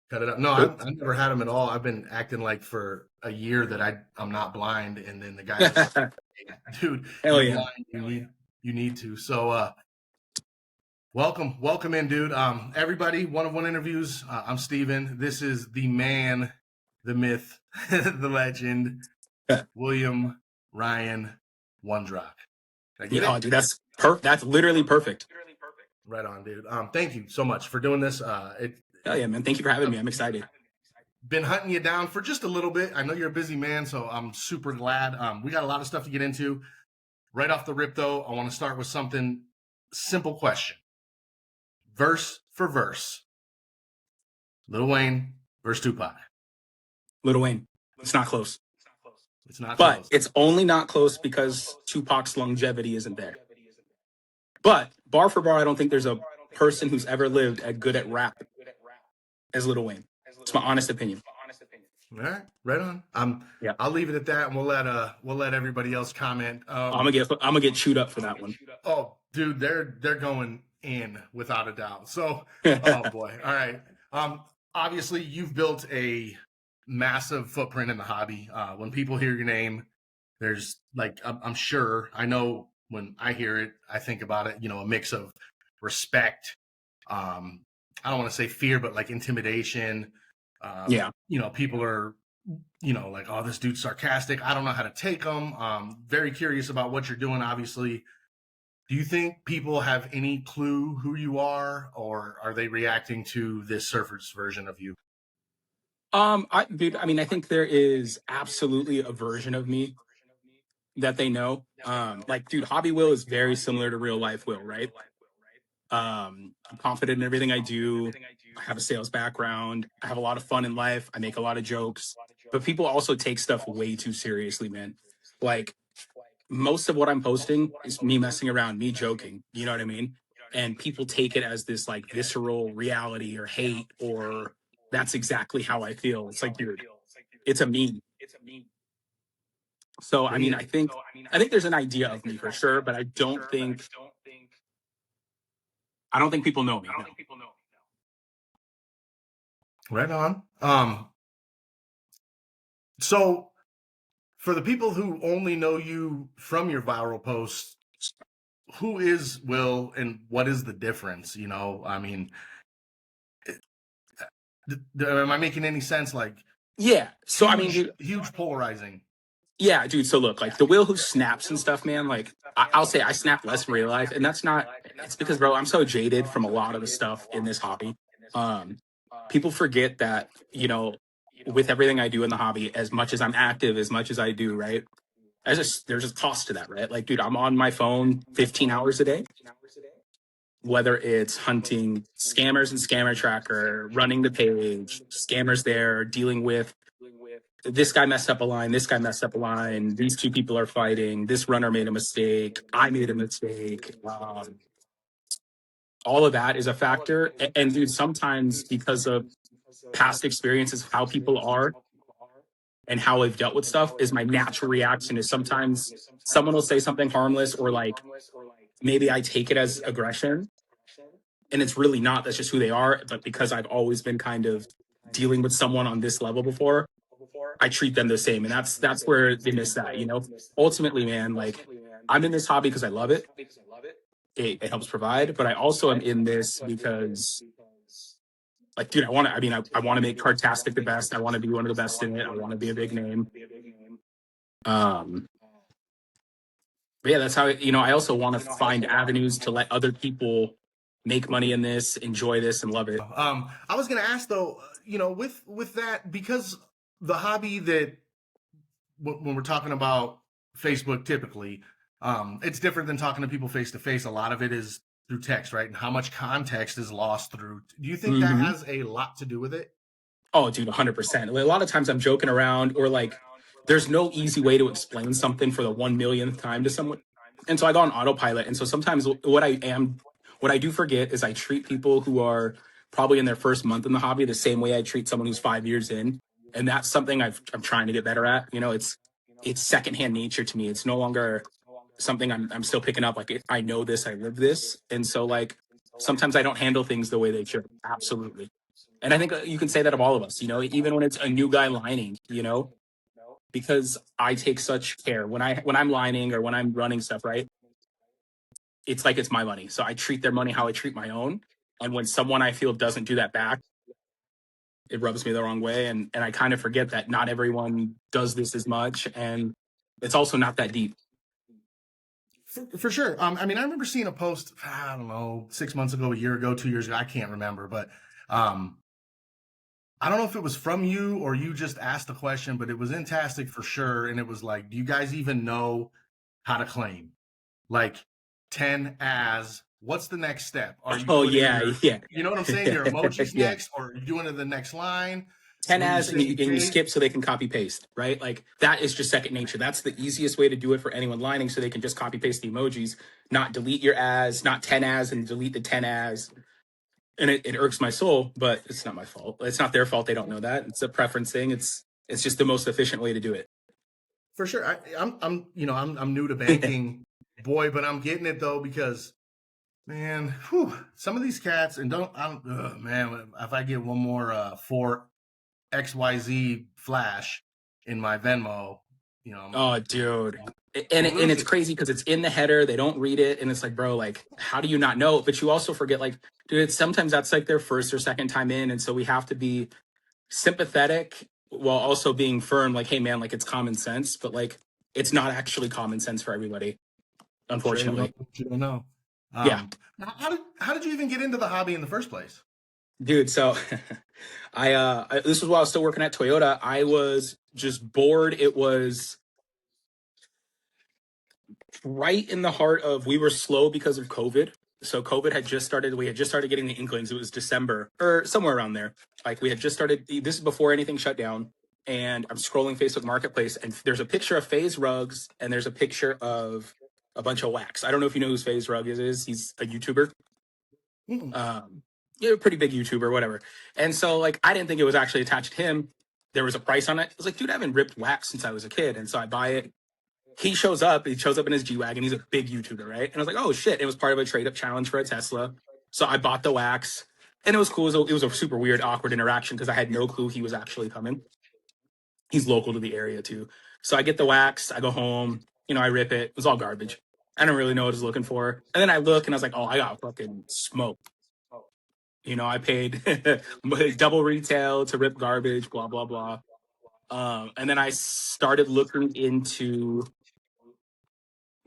Cut it up. No, Cool. I never had them at all. I've been acting like for a year that I'm not blind, and then the guys are like, "Hey, dude, Hell you're yeah. blind. You need to." So, welcome in, dude. Everybody, one interviews. I'm Steven. This is the man, the myth, the legend, William Ryan Wundrach. Did I get Yeah, it? oh, dude, that's literally perfect. Right on, dude. Thank you so much for doing this. Hell yeah, man. Thank you for having me. I'm excited. Been hunting you down for just a little bit. I know you're a busy man, so I'm super glad. We got a lot of stuff to get into. Right off the rip, though, I want to start with something simple question. Verse for verse. Lil Wayne versus Tupac. Lil Wayne. It's not close. It's not But close. it's only not close because Tupac's longevity isn't there. But bar for bar, I don't think there's a person who's ever lived as good at rap as Lil Wayne. It's my honest opinion. All right, right on. Yeah. I'll leave it at that, and we'll let everybody else comment. I'm gonna get chewed up for that one. Oh, dude, they're going in without a doubt. So, oh boy. All right. Obviously, you've built a massive footprint in the hobby. When people hear your name, there's like I'm sure I know when I hear it, I think about it. A mix of respect. I don't want to say fear, but like intimidation. Yeah. People are, like, oh, this dude's sarcastic. I don't know how to take them. Very curious about what you're doing, obviously. Do you think people have any clue who you are, or are they reacting to this surface version of you? I think there is absolutely a version of me that they know. Like, dude, Hobby Will is very similar to real life Will, right? I'm confident in everything I do. I have a sales background. I have a lot of fun in life. I make a lot of jokes. But people also take stuff way too seriously, man. Like, most of what I'm posting is me messing around, me joking. You know what I mean? And people take it as this like visceral reality or hate, or that's exactly how I feel. It's like, dude, it's a meme. So I think there's an idea of me for sure, but I don't think people know me. No. Right on. So for the people who only know you from your viral posts, who is Will and what is the difference? I mean, am I making any sense? Like, Yeah. So huge, dude, huge polarizing. yeah, dude. So look, like the Will who snaps and stuff, man. Like I'll say I snap less in real life, and that's not. It's because, bro, I'm so jaded from a lot of the stuff in this hobby. People forget that with everything I do in the hobby, as much as I'm active, as much as I do, right? There's a cost to that, right? Like, dude, I'm on my phone 15 hours a day. Whether it's hunting scammers and scammer tracker, running the page, scammers there, dealing with this guy messed up a line, this guy messed up a line, these two people are fighting, this runner made a mistake, I made a mistake. All of that is a factor. And dude, sometimes because of past experiences, how people are and how I've dealt with stuff, is my natural reaction is sometimes someone will say something harmless, or like maybe I take it as aggression. And it's really not. That's just who they are. But because I've always been kind of dealing with someone on this level before, I treat them the same. And that's where they miss that, Ultimately, man, like, I'm in this hobby because I love it. It helps provide, but I also am in this because, like, dude, I want to make Cardtastic the best. I want to be one of the best in it. I want to be a big name. But yeah, that's how, I also want to find avenues to let other people make money in this, enjoy this, and love it. I was going to ask though, with that, because the hobby that when we're talking about Facebook, typically, it's different than talking to people face to face. A lot of it is through text, right? And how much context is lost through. Do you think that has a lot to do with it? Oh, dude, 100%. A lot of times I'm joking around, or like, there's no easy way to explain something for the 1 millionth time to someone. And so I go on autopilot. And so sometimes what I do forget is I treat people who are probably in their first month in the hobby the same way I treat someone who's 5 years in. And that's something I'm trying to get better at. It's secondhand nature to me. It's no longer something I'm still picking up. Like, I know this, I live this. And so, like, sometimes I don't handle things the way they should. Absolutely. And I think you can say that of all of us, you know, even when it's a new guy lining, you know, because I take such care when I'm lining or when I'm running stuff, right? It's like it's my money. So I treat their money how I treat my own. And when someone I feel doesn't do that back, it rubs me the wrong way. And I kind of forget that not everyone does this as much. And it's also not that deep. For sure. I mean, I remember seeing a post, I don't know, 6 months ago, a year ago, 2 years ago, I can't remember, but I don't know if it was from you or you just asked the question, but it was in Tastic for sure. And it was like, do you guys even know how to claim? Like 10 as, what's the next step? Are you Oh, putting yeah. your, Yeah. you know what I'm saying? Your emojis Yeah. next, or are you doing it the next line? 10 When you as say and you K, skip so they can copy paste, right? Like that is just second nature. That's the easiest way to do it for anyone lining so they can just copy paste the emojis, not delete your as, not 10 as and delete the 10 as. And it irks my soul, but it's not my fault. It's not their fault. They don't know that. It's a preference thing. It's just the most efficient way to do it. for sure. I'm new to banking, boy, but I'm getting it though, because man, some of these cats, and man, if I get one more for XYZ flash in my Venmo, Oh, dude. I'm And it's losing. crazy because it's in the header. They don't read it. And it's like, bro, like, how do you not know? But you also forget, like, dude, sometimes that's like their first or second time in. And so we have to be sympathetic while also being firm. Like, hey, man, like, it's common sense. But, like, it's not actually common sense for everybody, Sure, you unfortunately. don't know. Yeah. How did you even get into the hobby in the first place? Dude, so this was while I was still working at Toyota. I was just bored. It was right in the heart of we were slow because of COVID. So COVID had just started. We had just started getting the inklings. It was December or somewhere around there. Like we had just started. This is before anything shut down. And I'm scrolling Facebook Marketplace, and there's a picture of FaZe Rugs, and there's a picture of a bunch of wax. I don't know if you know who FaZe Rug is. He's a YouTuber. Mm-mm. Yeah, a pretty big YouTuber, whatever. And so, like, I didn't think it was actually attached to him. There was a price on it. I was like, dude, I haven't ripped wax since I was a kid. And so I buy it. He shows up. He shows up in his G Wagon. He's a big YouTuber, right? And I was like, oh, shit. It was part of a trade up challenge for a Tesla. So I bought the wax. And it was cool. It was a super weird, awkward interaction because I had no clue he was actually coming. He's local to the area, too. So I get the wax. I go home. I rip it. It was all garbage. I don't really know what I was looking for. And then I look and I was like, oh, I got fucking smoked. I paid double retail to rip garbage, blah, blah, blah. And then I started looking into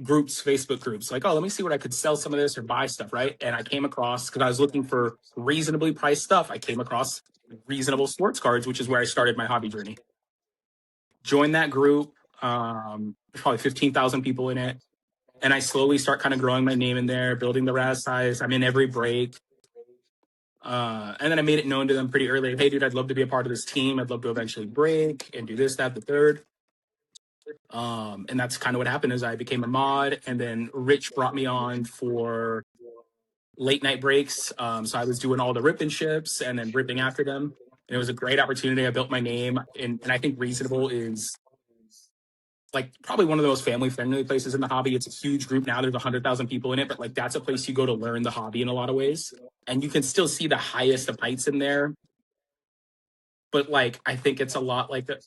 groups, Facebook groups, like, oh, let me see what I could sell some of this or buy stuff, right? And I came across, because I was looking for reasonably priced stuff, I came across reasonable sports cards, which is where I started my hobby journey. Joined that group, probably 15,000 people in it. And I slowly start kind of growing my name in there, building the RAS size. I'm in every break. And then I made it known to them pretty early. Hey, dude, I'd love to be a part of this team. I'd love to eventually break and do this, that, the third. And that's kind of what happened is I became a mod, and then Rich brought me on for late night breaks. So I was doing all the ripping ships and then ripping after them. And it was a great opportunity. I built my name, and I think Reasonable is like probably one of the most family friendly places in the hobby. It's a huge group now. There's 100,000 people in it, but like that's a place you go to learn the hobby in a lot of ways. And you can still see the highest of heights in there. But like, I think it's a lot like the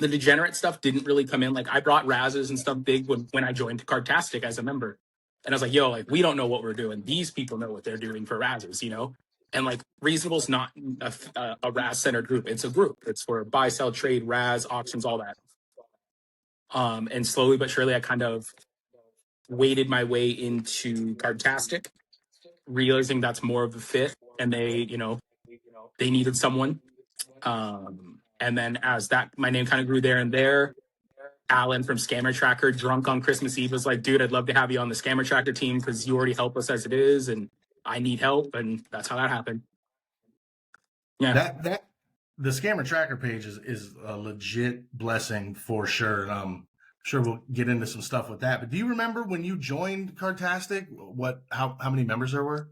degenerate stuff didn't really come in. Like I brought Razes and stuff big when I joined Cardtastic as a member. And I was like, yo, like we don't know what we're doing. These people know what they're doing for Razes. And like Reasonable's not a Raz centered group. It's a group. It's for buy, sell, trade, Raz, auctions, all that. And slowly but surely, I kind of waded my way into Cardtastic, realizing that's more of a fit, and they needed someone. And then as that, my name kind of grew there and there. Alan from Scammer Tracker, drunk on Christmas Eve, was like, dude, I'd love to have you on the Scammer Tracker team because you already help us as it is, and I need help, and that's how that happened. Yeah. That the scammer tracker page is a legit blessing for sure. And sure we'll get into some stuff with that. But do you remember when you joined Cardtastic, how many members there were?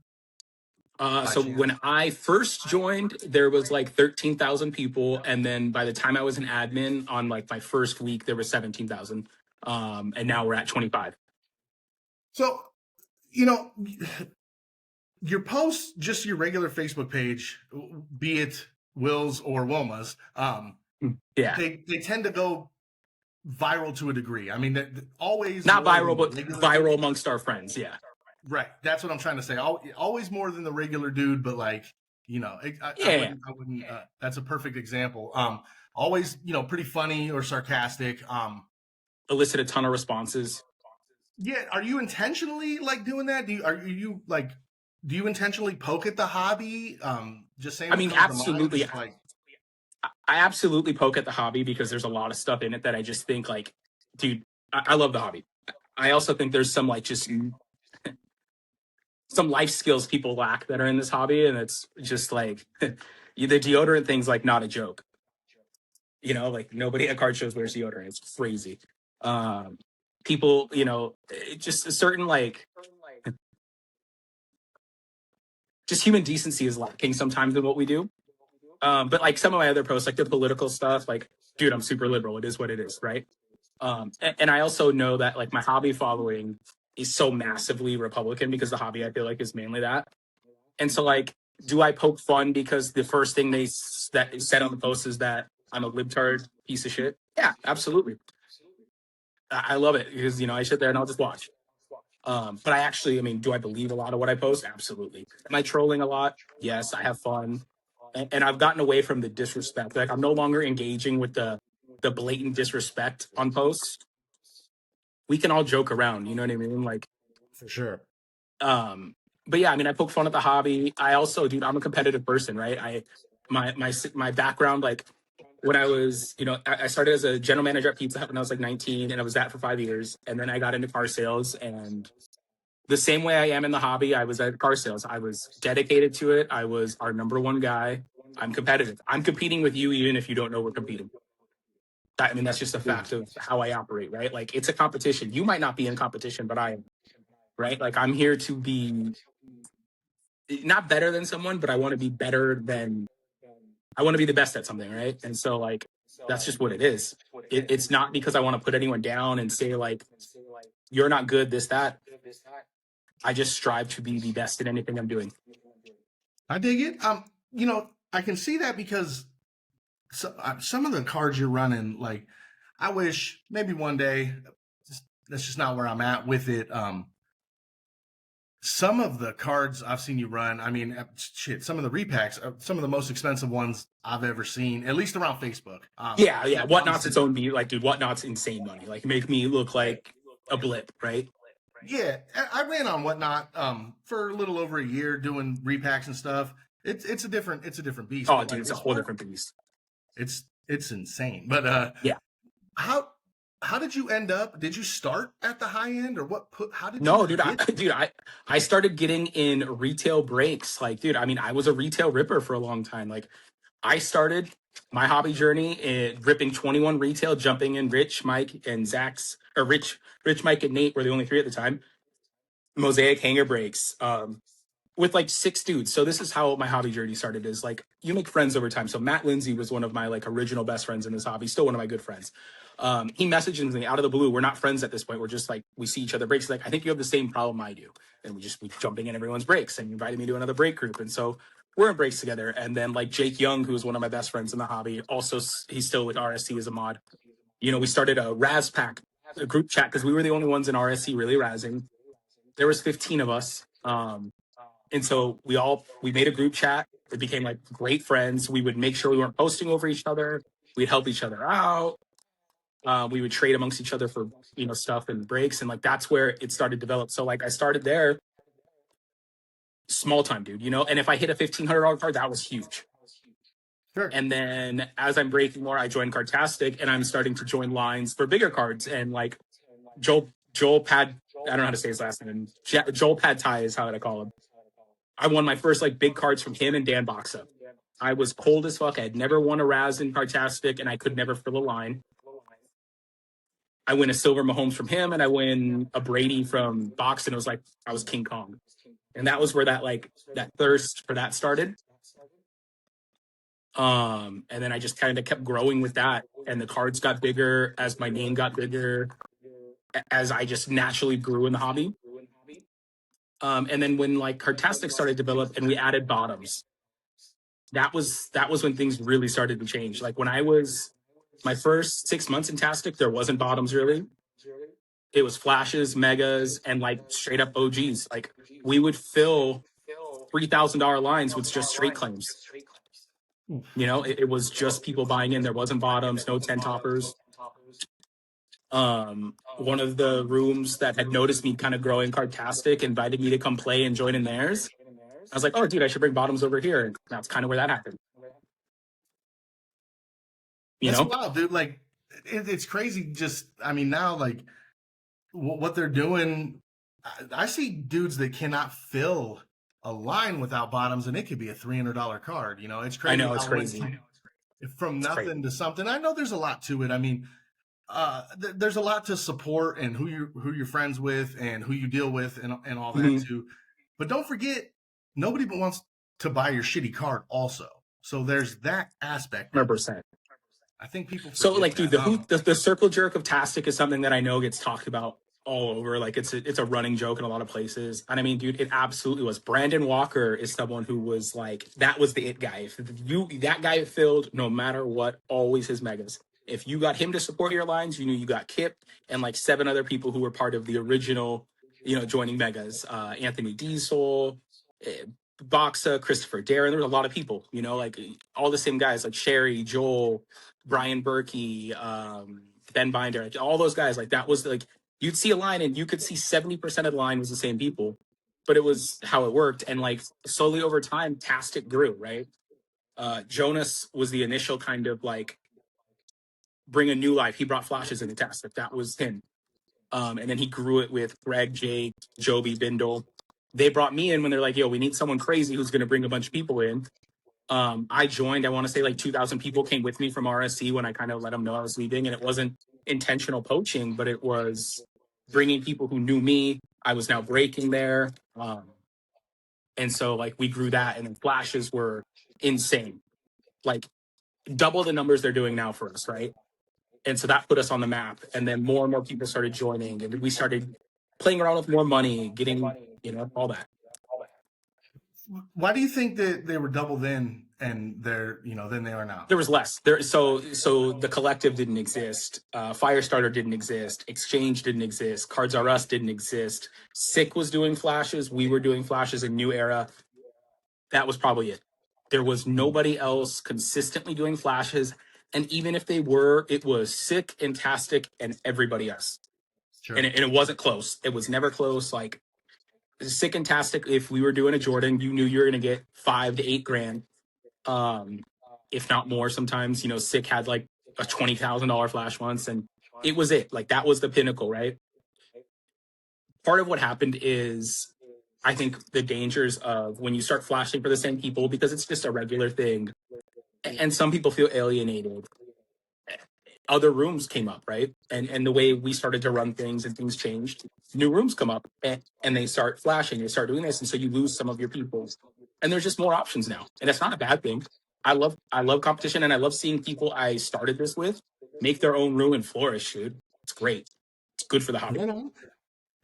By So chance. when I first joined, there was like 13,000 people, and then by the time I was an admin on like my first week, there was 17,000, and now we're at 25. So, you know, your posts, just your regular Facebook page, be it Will's or Wilma's, Yeah. they tend to go viral to a degree. I mean, always Not more viral, than the but regular viral dude. amongst our friends. Yeah. Right. That's what I'm trying to say. Always more than the regular dude, but like, I Yeah. wouldn't. That's a perfect example. Always, pretty funny or sarcastic. Elicit a ton of responses. Yeah. Are you intentionally like doing that? Do you intentionally poke at the hobby? Just saying I what mean, comes to mind. absolutely. Just like, I absolutely poke at the hobby because there's a lot of stuff in it that I just think like, dude, I love the hobby. I also think there's some like just some life skills people lack that are in this hobby, and it's just like the deodorant thing's like not a joke. Like nobody at card shows wears deodorant. It's crazy. Um, People, just a certain like just human decency is lacking sometimes in what we do. But like some of my other posts, like the political stuff, like, dude, I'm super liberal. It is what it is, right? And I also know that like my hobby following is so massively Republican because the hobby I feel like is mainly that. And so like, do I poke fun because the first thing that is said on the post is that I'm a libtard piece of shit? Yeah, absolutely. I love it because I sit there and I'll just watch. But I mean, do I believe a lot of what I post? Absolutely. Am I trolling a lot? Yes, I have fun, and I've gotten away from the disrespect. Like I'm no longer engaging with the blatant disrespect on posts. We can all joke around, you know what I mean? Like, for sure. um, but yeah, I mean, I poke fun at the hobby. I also, dude, I'm a competitive person, right? My background, like when I was, I started as a general manager at Pizza Hut when I was like 19, and I was that for 5 years, and then I got into car sales and the same way I am in the hobby, I was at car sales. I was dedicated to it. I was our number one guy. I'm competitive. I'm competing with you even if you don't know we're competing. I mean, that's just a fact of how I operate, right? Like it's a competition. You might not be in competition, but I am, right? Like I'm here to be not better than someone, but I want to be I want to be the best at something, right? And so like, that's just what it is. It's not because I want to put anyone down and say like, you're not good, this, that. I just strive to be the best in anything I'm doing. I dig it. I can see that because some of the cards you're running, like, I wish maybe one day. That's just not where I'm at with it. Some of the cards I've seen you run, I mean, shit, some of the repacks, some of the most expensive ones I've ever seen, at least around Facebook. Yeah. Whatnot's Obviously, its own beat. Like, dude, Whatnot's insane money. Like, make me look right. like a blip, right? Yeah, I ran on Whatnot for a little over a year doing repacks and stuff. It's a different beast. Oh, But dude, like it's a as whole far different beast. it's insane. But Yeah. how how did you end up? Did you start at the high end, or what? How did you No, dude, get? I started getting in retail breaks. Like, dude, I mean, I was a retail ripper for a long time. Like, I started my hobby journey in ripping 21 retail, jumping in Rich, Mike, and Zach's, or Rich, Mike, and Nate were the only three at the time. Mosaic hanger breaks. With like 6 dudes. So this is how my hobby journey started is like you make friends over time. So Matt Lindsay was one of my like original best friends in this hobby, still one of my good friends. He messages me out of the blue. We're not friends at this point. We're just like, we see each other breaks. He's like, I think you have the same problem I do. And we jumping in everyone's breaks and he invited me to another break group. And so we're in breaks together. And then like Jake Young, who was one of my best friends in the hobby, also he's still with RSC as a mod. We started a Raz pack, a group chat because we were the only ones in RSC really razzing. There was 15 of us. And so we made a group chat. It became like great friends. We would make sure we weren't posting over each other. We'd help each other out. We would trade amongst each other for, stuff and breaks. And like, that's where it started to develop. So like I started there small time, dude, and if I hit a $1,500 card, that was huge. Sure. And then as I'm breaking more, I joined Cardtastic and I'm starting to join lines for bigger cards. And like Joel Pad, I don't know how to say his last name. Joel Pad Thai is how I call him. I won my first like big cards from him and Dan Boxa. I was cold as fuck. I had never won a Raz in Cardtastic and I could never fill a line. I win a silver Mahomes from him and I win a Brady from Box and it was like I was King Kong. And that was where that thirst for that started. And then I just kind of kept growing with that. And the cards got bigger as my name got bigger, as I just naturally grew in the hobby. And then when like Cardtastic started to develop and we added bottoms, that was when things really started to change. Like when I was my first 6 months in Tastic, there wasn't bottoms really. It was flashes, megas, and like straight up OGs. Like we would fill $3,000 lines with just straight claims. You know, it was just people buying in. There wasn't bottoms, no 10 toppers. One of the rooms that had noticed me kind of growing Cardtastic invited me to come play and join in theirs. I was like, oh, dude, I should bring bottoms over here. And that's kind of where that happened. You That's know? wild, dude. Like, it's crazy. Just, I mean, now, like, what they're doing, I see dudes that cannot fill a line without bottoms, and it could be a $300 card. You know, it's crazy. I know, it's how crazy. from It's nothing crazy. to something. I know there's a lot to it. I mean, there's a lot to support and who you're friends with and who you deal with and all that too. But don't forget, nobody but wants to buy your shitty card also. So there's that aspect. 100%. I think people forget So like, dude, that. the circle jerk of Tastic is something that I know gets talked about all over. Like it's a running joke in a lot of places. And I mean, dude, it absolutely was. Brandon Walker is someone who was like, that was the it guy. If that guy filled no matter what, always his megas. If you got him to support your lines, you knew you got Kip and like 7 other people who were part of the original, joining megas. Anthony Diesel, Boxa, Christopher Darren. There was a lot of people, like all the same guys like Sherry, Joel, Brian Berkey, Ben Binder, all those guys. Like that was like you'd see a line and you could see 70% of the line was the same people, but it was how it worked. And like slowly over time, Tastic grew, right? Jonas was the initial kind of like bring a new life. He brought flashes into Tastic. That was him. And then he grew it with Greg, Jake, Joby, Bindle. They brought me in when they're like, yo, we need someone crazy who's going to bring a bunch of people in. I joined, I want to say like 2,000 people came with me from RSC when I kind of let them know I was leaving. And it wasn't intentional poaching, but it was bringing people who knew me. I was now breaking there. And so like we grew that, and then flashes were insane. Like double the numbers they're doing now for us, right? And so that put us on the map. And then more and more people started joining, and we started playing around with more money, getting, all that. Why do you think that they were double then and than they are now? There was less there. So the collective didn't exist. Firestarter didn't exist. Exchange didn't exist. Cards R Us didn't exist. Sick was doing flashes. We were doing flashes in New Era. That was probably it. There was nobody else consistently doing flashes. And even if they were, it was Sick and Tastic and everybody else. Sure. And it wasn't close. It was never close. Like Sick and Tastic, if we were doing a Jordan, you knew you were going to get $5 to $8 grand. If not more sometimes. Sick had like a $20,000 flash once, and it was it. Like that was the pinnacle, right? Part of what happened is I think the dangers of when you start flashing for the same people, because it's just a regular thing, and some people feel alienated. Other rooms came up, right? And the way we started to run things and things changed. New rooms come up and they start flashing, they start doing this, and so you lose some of your people. And there's just more options now. And it's not a bad thing. I love competition, and I love seeing people I started this with make their own room and flourish, dude. It's great. It's good for the hobby.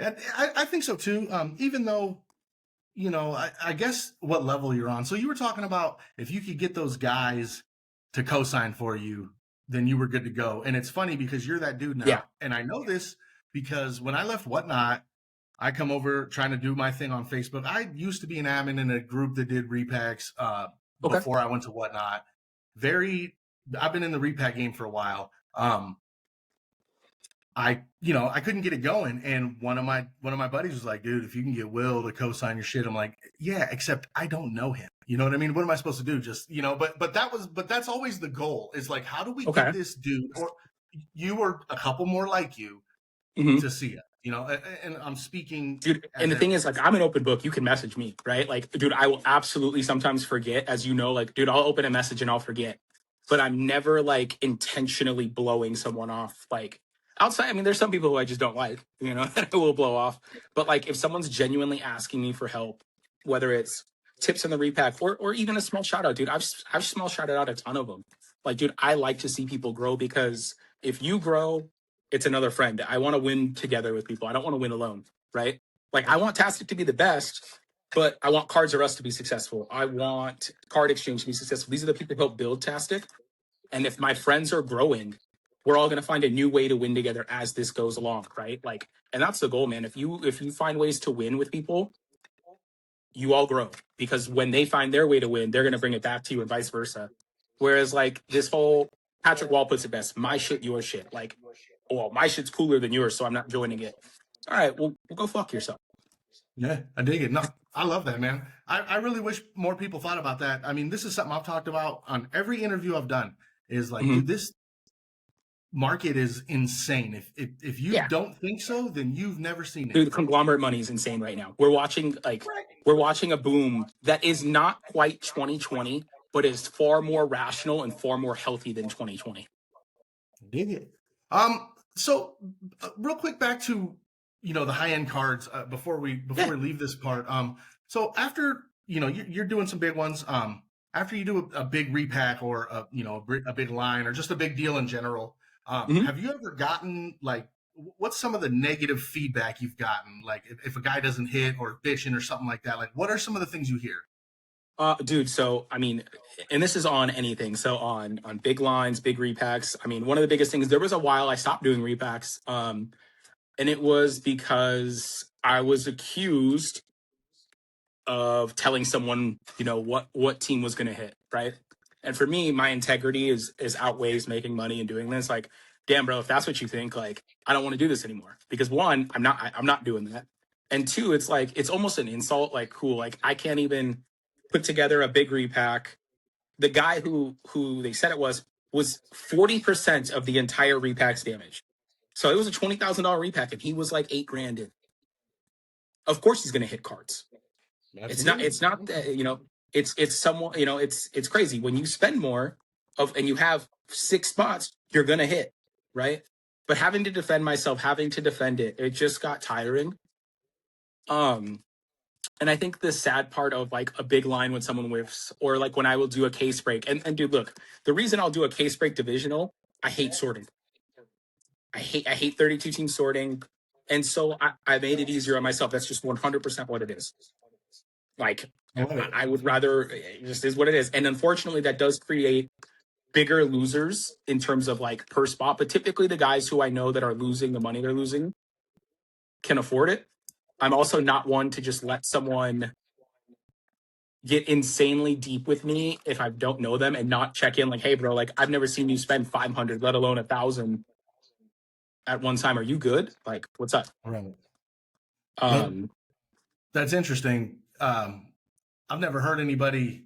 I think so too. Even though, I guess what level you're on. So you were talking about if you could get those guys to co-sign for you, then you were good to go. And it's funny because you're that dude now. Yeah. And I know this because when I left Whatnot, I come over trying to do my thing on Facebook. I used to be an admin in a group that did repacks before I went to Whatnot. I've been in the repack game for a while. I couldn't get it going, and one of my buddies was like, "Dude, if you can get Will to co-sign your shit," I'm like, "Yeah, except I don't know him." You know what I mean? What am I supposed to do? Just but that's always the goal. Is like, how do we get this dude or you or a couple more like you to see it? And I'm speaking, dude. And the thing is, like, I'm an open book. You can message me, right? Like, dude, I will absolutely sometimes forget, as you know. Like, dude, I'll open a message and I'll forget, but I'm never like intentionally blowing someone off. Like outside, I mean, there's some people who I just don't like, that I will blow off. But like, if someone's genuinely asking me for help, whether it's tips in the repack or even a small shout out, dude, I've small shouted out a ton of them. Like, dude, I like to see people grow, because if you grow, it's another friend. I want to win together with people. I don't want to win alone, right? Like, I want Tastic to be the best, but I want Cards R Us to be successful. I want Card Exchange to be successful. These are the people who help build Tastic. And if my friends are growing, we're all going to find a new way to win together as this goes along, right? Like, and that's the goal, man. If you find ways to win with people, you all grow, because when they find their way to win, they're going to bring it back to you and vice versa. Whereas like this whole Patrick Wall puts it best, my shit, your shit. Like, well, my shit's cooler than yours, so I'm not joining it. All right, well, we'll go fuck yourself. Yeah, I dig it. No, I love that, man. I really wish more people thought about that. I mean, this is something I've talked about on every interview I've done is like, dude, this market is insane. If you don't think so, then you've never seen it. Dude, the conglomerate money is insane right now. We're watching a boom that is not quite 2020, but is far more rational and far more healthy than 2020. Dig it. So real quick back to the high end cards before we leave this part. So after you're doing some big ones. After you do a big repack or a big line or just a big deal in general, have you ever gotten like what's some of the negative feedback you've gotten? Like if a guy doesn't hit or bitching or something like that, like what are some of the things you hear? Dude, so I mean, and this is on anything. So on big lines, big repacks. I mean, one of the biggest things, there was a while I stopped doing repacks. And it was because I was accused of telling someone, what team was going to hit, right? And for me, my integrity is outweighs making money and doing this. Like, damn, bro, if that's what you think, like, I don't want to do this anymore. Because one, I'm not doing that. And two, it's like, it's almost an insult. Like, cool, like I can't even put together a big repack. The guy who they said it was 40% of the entire repack's damage. So it was a $20,000 repack, and he was like $8,000 in. Of course, he's going to hit cards. It's not it's somewhat, it's crazy when you spend more and you have 6 spots, you're going to hit, right? But having to defend myself, having to defend it just got tiring. And I think the sad part of like a big line when someone whiffs, or like when I will do a case break, and dude, look, the reason I'll do a case break divisional, I hate sorting. I hate 32 team sorting. And so I made it easier on myself. That's just 100% what it is. Like, I would rather, it just is what it is. And unfortunately, that does create bigger losers in terms of like per spot. But typically, the guys who I know that are losing the money they're losing can afford it. I'm also not one to just let someone get insanely deep with me if I don't know them and not check in like, hey, bro, like I've never seen you spend 500, let alone 1,000 at one time. Are you good? Like, what's up? Right. That's interesting. I've never heard anybody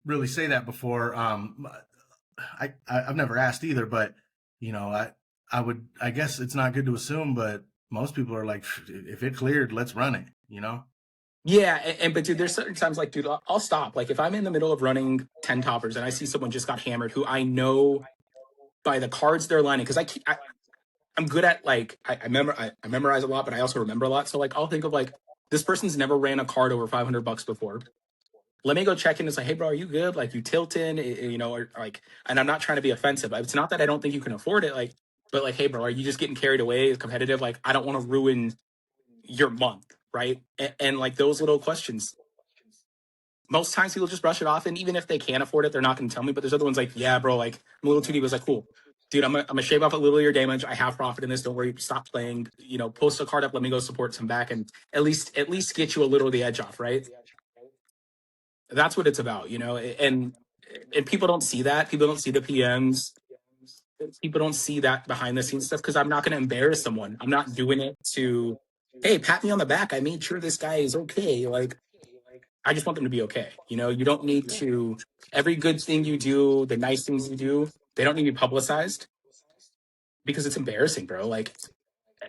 really say that before. I've never asked either, but I guess it's not good to assume, but most people are like, if it cleared, let's run it, Yeah, but dude, there's certain times like, dude, I'll stop. Like if I'm in the middle of running 10 toppers and I see someone just got hammered who I know by the cards they're lining, because I'm good at like I memorize a lot, but I also remember a lot. So like I'll think of like this person's never ran a card over $500 before. Let me go check in and say, hey, bro, are you good? Like you tilting, or like, and I'm not trying to be offensive. It's not that I don't think you can afford it, like, but like, hey, bro, are you just getting carried away? It's competitive. Like I don't want to ruin your month, right? And like those little questions. Most times people just brush it off, and even if they can't afford it, they're not going to tell me. But there's other ones like, yeah, bro, like I'm a little too deep. It's like, cool, dude, I'm gonna shave off a little of your damage. I have profit in this. Don't worry. Stop playing. Post a card up. Let me go support some back, and at least get you a little of the edge off, right? That's what it's about, and people don't see that. People don't see the PMs. People don't see that behind the scenes stuff because I'm not going to embarrass someone. I'm not doing it to, hey, pat me on the back. I made sure this guy is okay. Like, I just want them to be okay. You don't need to, every good thing you do, the nice things you do, they don't need to be publicized because it's embarrassing, bro. Like,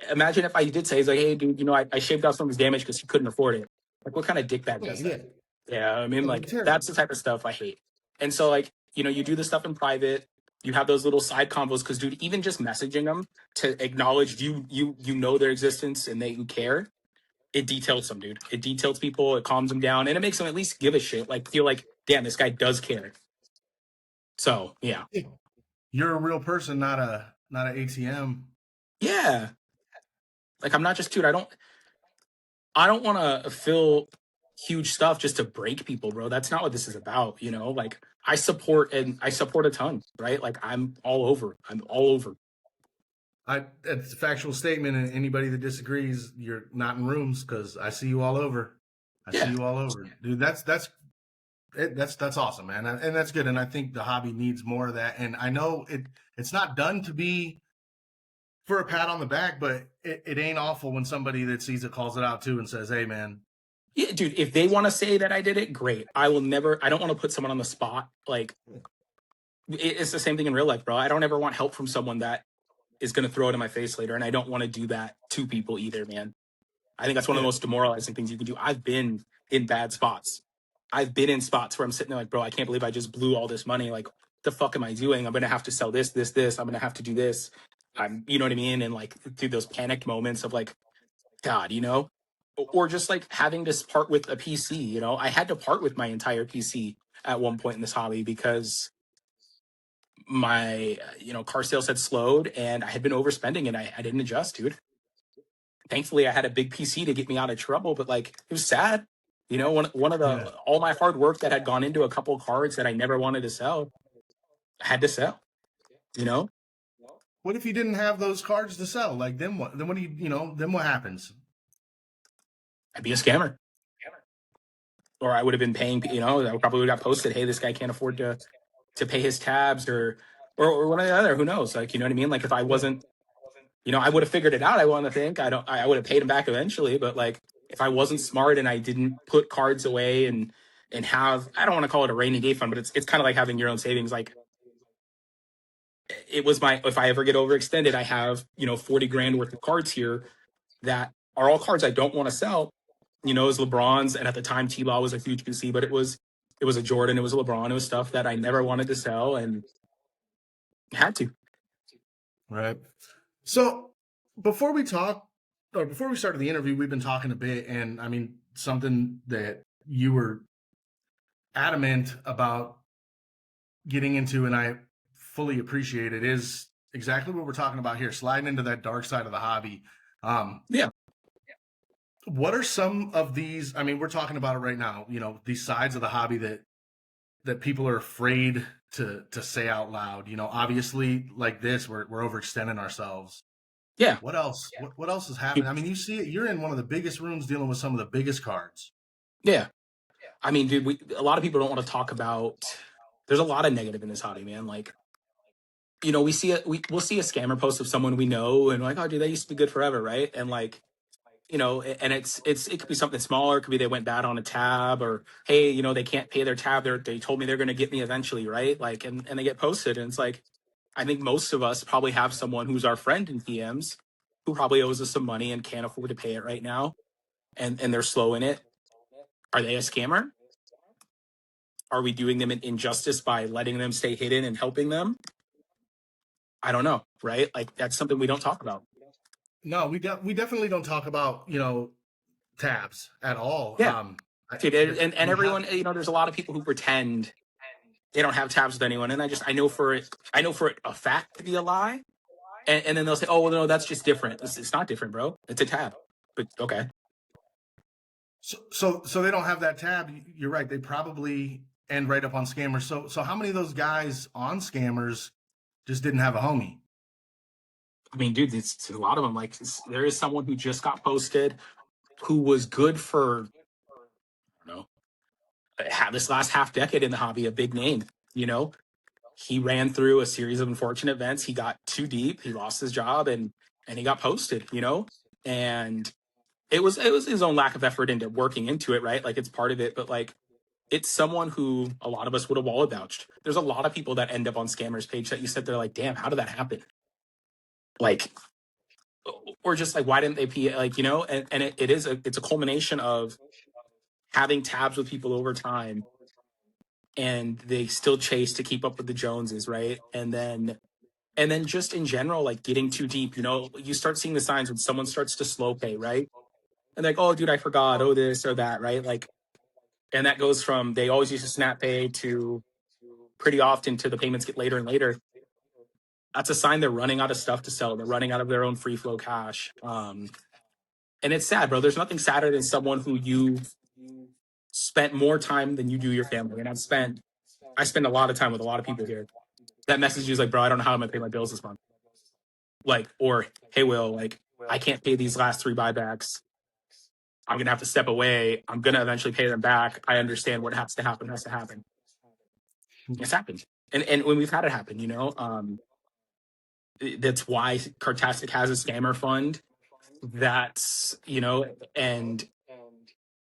imagine if I did say, it's like, hey, dude, I shaved off some of his damage because he couldn't afford it. Like, what kind of dickbag does that? Yeah, I mean, like, that's the type of stuff I hate. And so, like, you do the stuff in private. You have those little side combos because, dude, even just messaging them to acknowledge you know their existence and they care, it details them, dude. It details people. It calms them down, and it makes them at least give a shit. Like, feel like, damn, this guy does care. So, yeah. You're a real person, not an ATM. Yeah. Like, I'm not just, dude, I don't. I don't want to fill huge stuff just to break people, bro. That's not what this is about, you know? Like I support a ton, right? Like I'm all over. I'm all over. It's a factual statement, and anybody that disagrees, you're not in rooms because I see you all over. I see Yeah. you all over, dude. That's awesome, man, and that's good. And I think the hobby needs more of that. And I know it's not done to be for a pat on the back, but it ain't awful when somebody that sees it calls it out too and says, "Hey, man." Yeah, dude, if they want to say that I did it, great. I don't want to put someone on the spot. Like it's the same thing in real life, bro. I don't ever want help from someone that is going to throw it in my face later. And I don't want to do that to people either, man. I think that's one of the Yeah, most demoralizing things you can do. I've been in bad spots. I've been in spots where I'm sitting there like, bro, I can't believe I just blew all this money. Like, what the fuck am I doing? I'm going to have to sell this, this, this. I'm going to have to do this. You know what I mean? And like through those panicked moments of like, God, you know, or just like having to part with a PC, you know, I had to part with my entire PC at one point in this hobby because my, car sales had slowed and I had been overspending and I didn't adjust, dude. Thankfully I had a big PC to get me out of trouble, but like it was sad. You know, one of yeah. the all my hard work that had gone into a couple of cards that I never wanted to sell, I had to sell, you know? What if you didn't have those cards to sell? Like, then what? Then what do then what happens? I'd be a scammer. Or I would have been paying, I probably would have got posted, hey, this guy can't afford to pay his tabs or one or the other. Who knows? Like, you know what I mean? Like if I Yeah, wasn't, I would have figured it out. I want to think I would have paid him back eventually, but like if I wasn't smart and I didn't put cards away and have, I don't want to call it a rainy day fund, but it's kind of like having your own savings. Like it was if I ever get overextended, I have, 40 grand worth of cards here that are all cards I don't want to sell. It was LeBron's, and at the time T-Law was a huge PC, but it was a Jordan, it was a LeBron, it was stuff that I never wanted to sell and had to. right. So before we talk, or before we started the interview, we've been talking a bit, and I mean something that you were adamant about getting into, and I fully appreciate it, is exactly what we're talking about here, sliding into that dark side of the hobby. Yeah. What are some of these? I mean, we're talking about it right now. These sides of the hobby that people are afraid to say out loud. Obviously, like this, we're overextending ourselves. Yeah. What else? What else is happening? I mean, you see it. You're in one of the biggest rooms dealing with some of the biggest cards. Yeah. I mean, dude, a lot of people don't want to talk about, there's a lot of negative in this hobby, man. Like, we'll see a scammer post of someone we know and like, oh, dude, they used to be good forever. Right. And like, and it could be something smaller. It could be they went bad on a tab or, hey, they can't pay their tab. They told me they're going to get me eventually. Right. Like, and they get posted and it's like, I think most of us probably have someone who's our friend in PMs who probably owes us some money and can't afford to pay it right now. And they're slow in it. Are they a scammer? Are we doing them an injustice by letting them stay hidden and helping them? I don't know, right? Like that's something we don't talk about. No, we definitely don't talk about tabs at all. Yeah. Dude, and We have everyone, there's a lot of people who pretend they don't have tabs with anyone, and I know for it a fact to be a lie, and then they'll say, oh well, no, that's just different. It's not different, bro. It's a tab. But okay. so they don't have that tab. You're right. They probably end right up on scammers. So how many of those guys on scammers just didn't have a homie? I mean, dude, it's a lot of them. Like there is someone who just got posted who was good for, I don't know, this last half decade in the hobby, a big name, he ran through a series of unfortunate events. He got too deep. He lost his job and he got posted, and it was his own lack of effort into working into it. Right. Like it's part of it, but like, it's someone who a lot of us would have wallet vouched. There's a lot of people that end up on scammers page that you sit there like, damn, how did that happen? Like, or just like, why didn't they pay? Like, and it's a culmination of having tabs with people over time and they still chase to keep up with the Joneses. Right. And then just in general, like getting too deep, you start seeing the signs when someone starts to slow pay. Right. And like, oh dude, I forgot. Oh, this or that. Right. Like, and that goes from, they always use a snap pay to pretty often to the payments get later and later. That's a sign they're running out of stuff to sell. They're running out of their own free flow cash. And it's sad, bro. There's nothing sadder than someone who you spent more time than you do your family. And I spend a lot of time with a lot of people here. That message is like, bro, I don't know how I'm gonna pay my bills this month. Like, or hey, Will, like, I can't pay these last 3 buybacks. I'm gonna have to step away. I'm gonna eventually pay them back. I understand what has to happen has to happen. It's happened. And when we've had it happen, that's why Cardtastic has a scammer fund. That's, and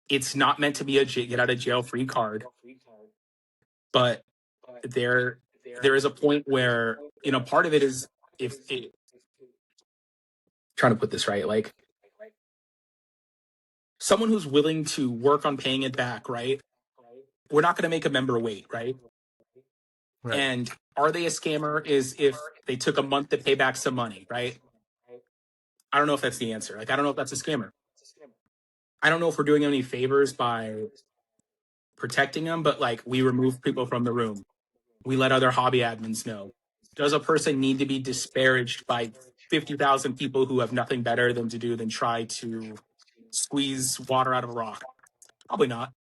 it's not meant to be a get out of jail free card, but there is a point where, part of it is, if it, trying to put this right, like, someone who's willing to work on paying it back, right? We're not going to make a member wait, right? Right. And are they a scammer is if they took a month to pay back some money, right? I don't know if that's the answer. Like, I don't know if that's a scammer. I don't know if we're doing any favors by protecting them, but like, we remove people from the room. We let other hobby admins know. Does a person need to be disparaged by 50,000 people who have nothing better than to do than try to squeeze water out of a rock? Probably not.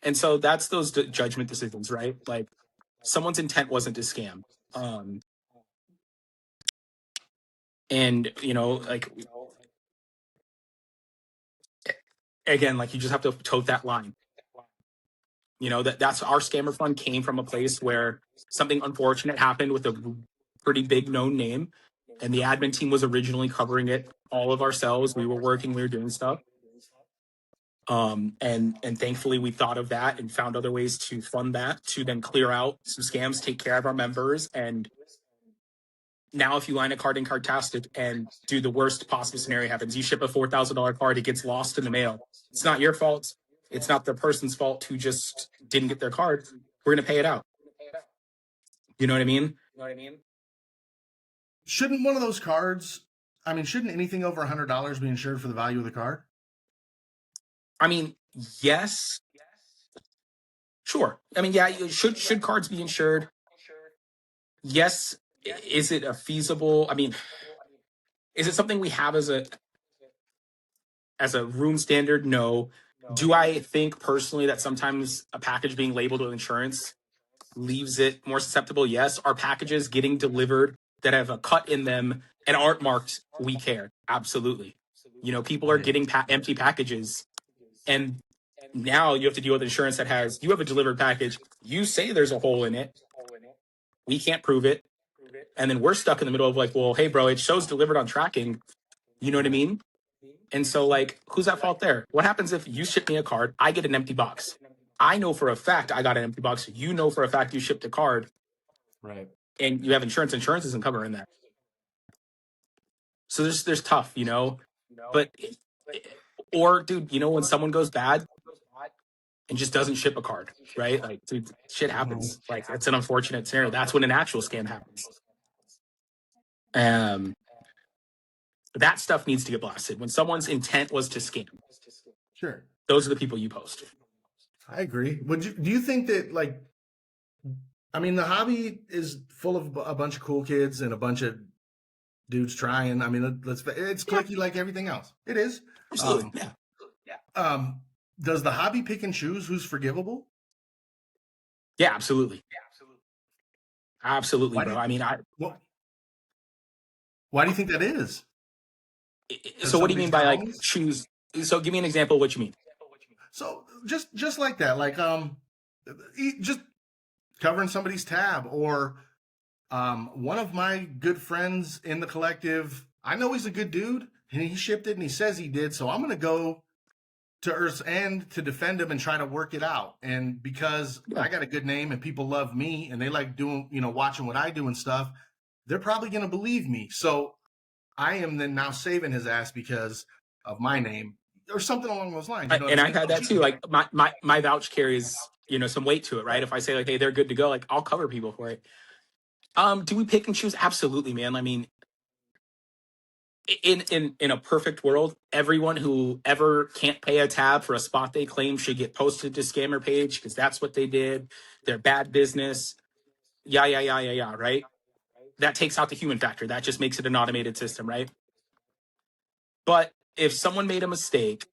And so that's those judgment decisions, right? Like, someone's intent wasn't to scam. And, like, again, like, you just have to tote that line. That's our scammer fund came from a place where something unfortunate happened with a pretty big known name. And the admin team was originally covering it all of ourselves. We were doing stuff. And thankfully we thought of that and found other ways to fund that, to then clear out some scams, take care of our members. And now if you line a card in Cardtastic and do the worst possible scenario happens, you ship a $4,000 card, it gets lost in the mail. It's not your fault. It's not the person's fault who just didn't get their card. We're going to pay it out. You know what I mean? Shouldn't one of those cards, shouldn't anything over $100 be insured for the value of the card? Yes. Sure. Yeah, should cards be insured? Yes. Is it a feasible? Is it something we have as a room standard? No. Do I think personally that sometimes a package being labeled with insurance leaves it more susceptible? Yes. Are packages getting delivered that have a cut in them and aren't marked "we care"? Absolutely. People are getting empty packages, and now you have to deal with insurance that has, you have a delivered package, you say there's a hole in it, we can't prove it, and then we're stuck in the middle of like, well, hey, bro, it shows delivered on tracking. You know what I mean? And so, like, who's at fault there? What happens if you ship me a card, I get an empty box? I know for a fact I got an empty box. You know for a fact you shipped a card. Right. And you have insurance. Insurance isn't covering that. So there's tough, But, or, dude, when someone goes bad and just doesn't ship a card, right? Like, dude, shit happens. Like, it's an unfortunate scenario. That's when an actual scam happens. That stuff needs to get blasted. When someone's intent was to scam, sure, those are the people you post. I agree. Do you think that, like, the hobby is full of a bunch of cool kids and a bunch of dudes trying. It's clicky like everything else. It is. Absolutely. Yeah. Does the hobby pick and choose who's forgivable? Yeah, absolutely. Absolutely, bro. Why do you think that is? So what do you mean by like choose? So give me an example of what you mean. So just like that, like just covering somebody's tab, or one of my good friends in the collective, I know he's a good dude and he shipped it and he says he did, so I'm going to go to Earth's End to defend him and try to work it out. And because I got a good name and people love me and they like doing, watching what I do and stuff, they're probably going to believe me. So I am then now saving his ass because of my name or something along those lines. And I've had that too. Like my vouch carries, some weight to it, right? If I say like, hey, they're good to go, like I'll cover people for it. Do we pick and choose? Absolutely, man. In a perfect world, everyone who ever can't pay a tab for a spot they claim should get posted to scammer page because that's what they did. They're bad business. Yeah, right? That takes out the human factor. That just makes it an automated system, right? But if someone made a mistake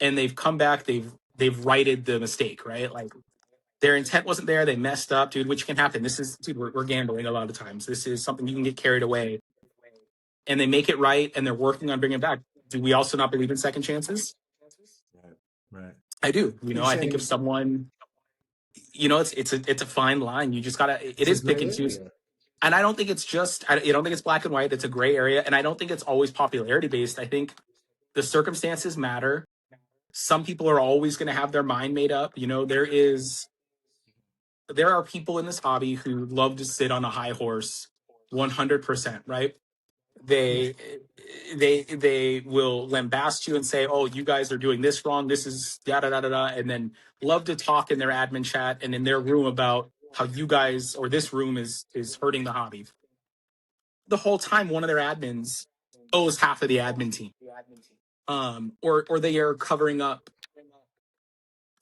and they've come back, they've righted the mistake, right? Like their intent wasn't there, they messed up, dude, which can happen. This is, dude, we're gambling a lot of times. This is something you can get carried away, and they make it right and they're working on bringing it back. Do we also not believe in second chances? Right. I do. You know, I think if someone, you know, it's a fine line. You just gotta. It is pick and choose. And I don't think it's just. I don't think it's black and white. It's a gray area, and I don't think it's always popularity based. I think the circumstances matter. Some people are always going to have their mind made up. You know, there are people in this hobby who love to sit on a high horse, 100%. Right? They will lambast you and say, "Oh, you guys are doing this wrong. This is da da da da da," and then love to talk in their admin chat and in their room about how you guys or this room is hurting the hobby. The whole time, one of their admins owes half of the admin team, or they are covering up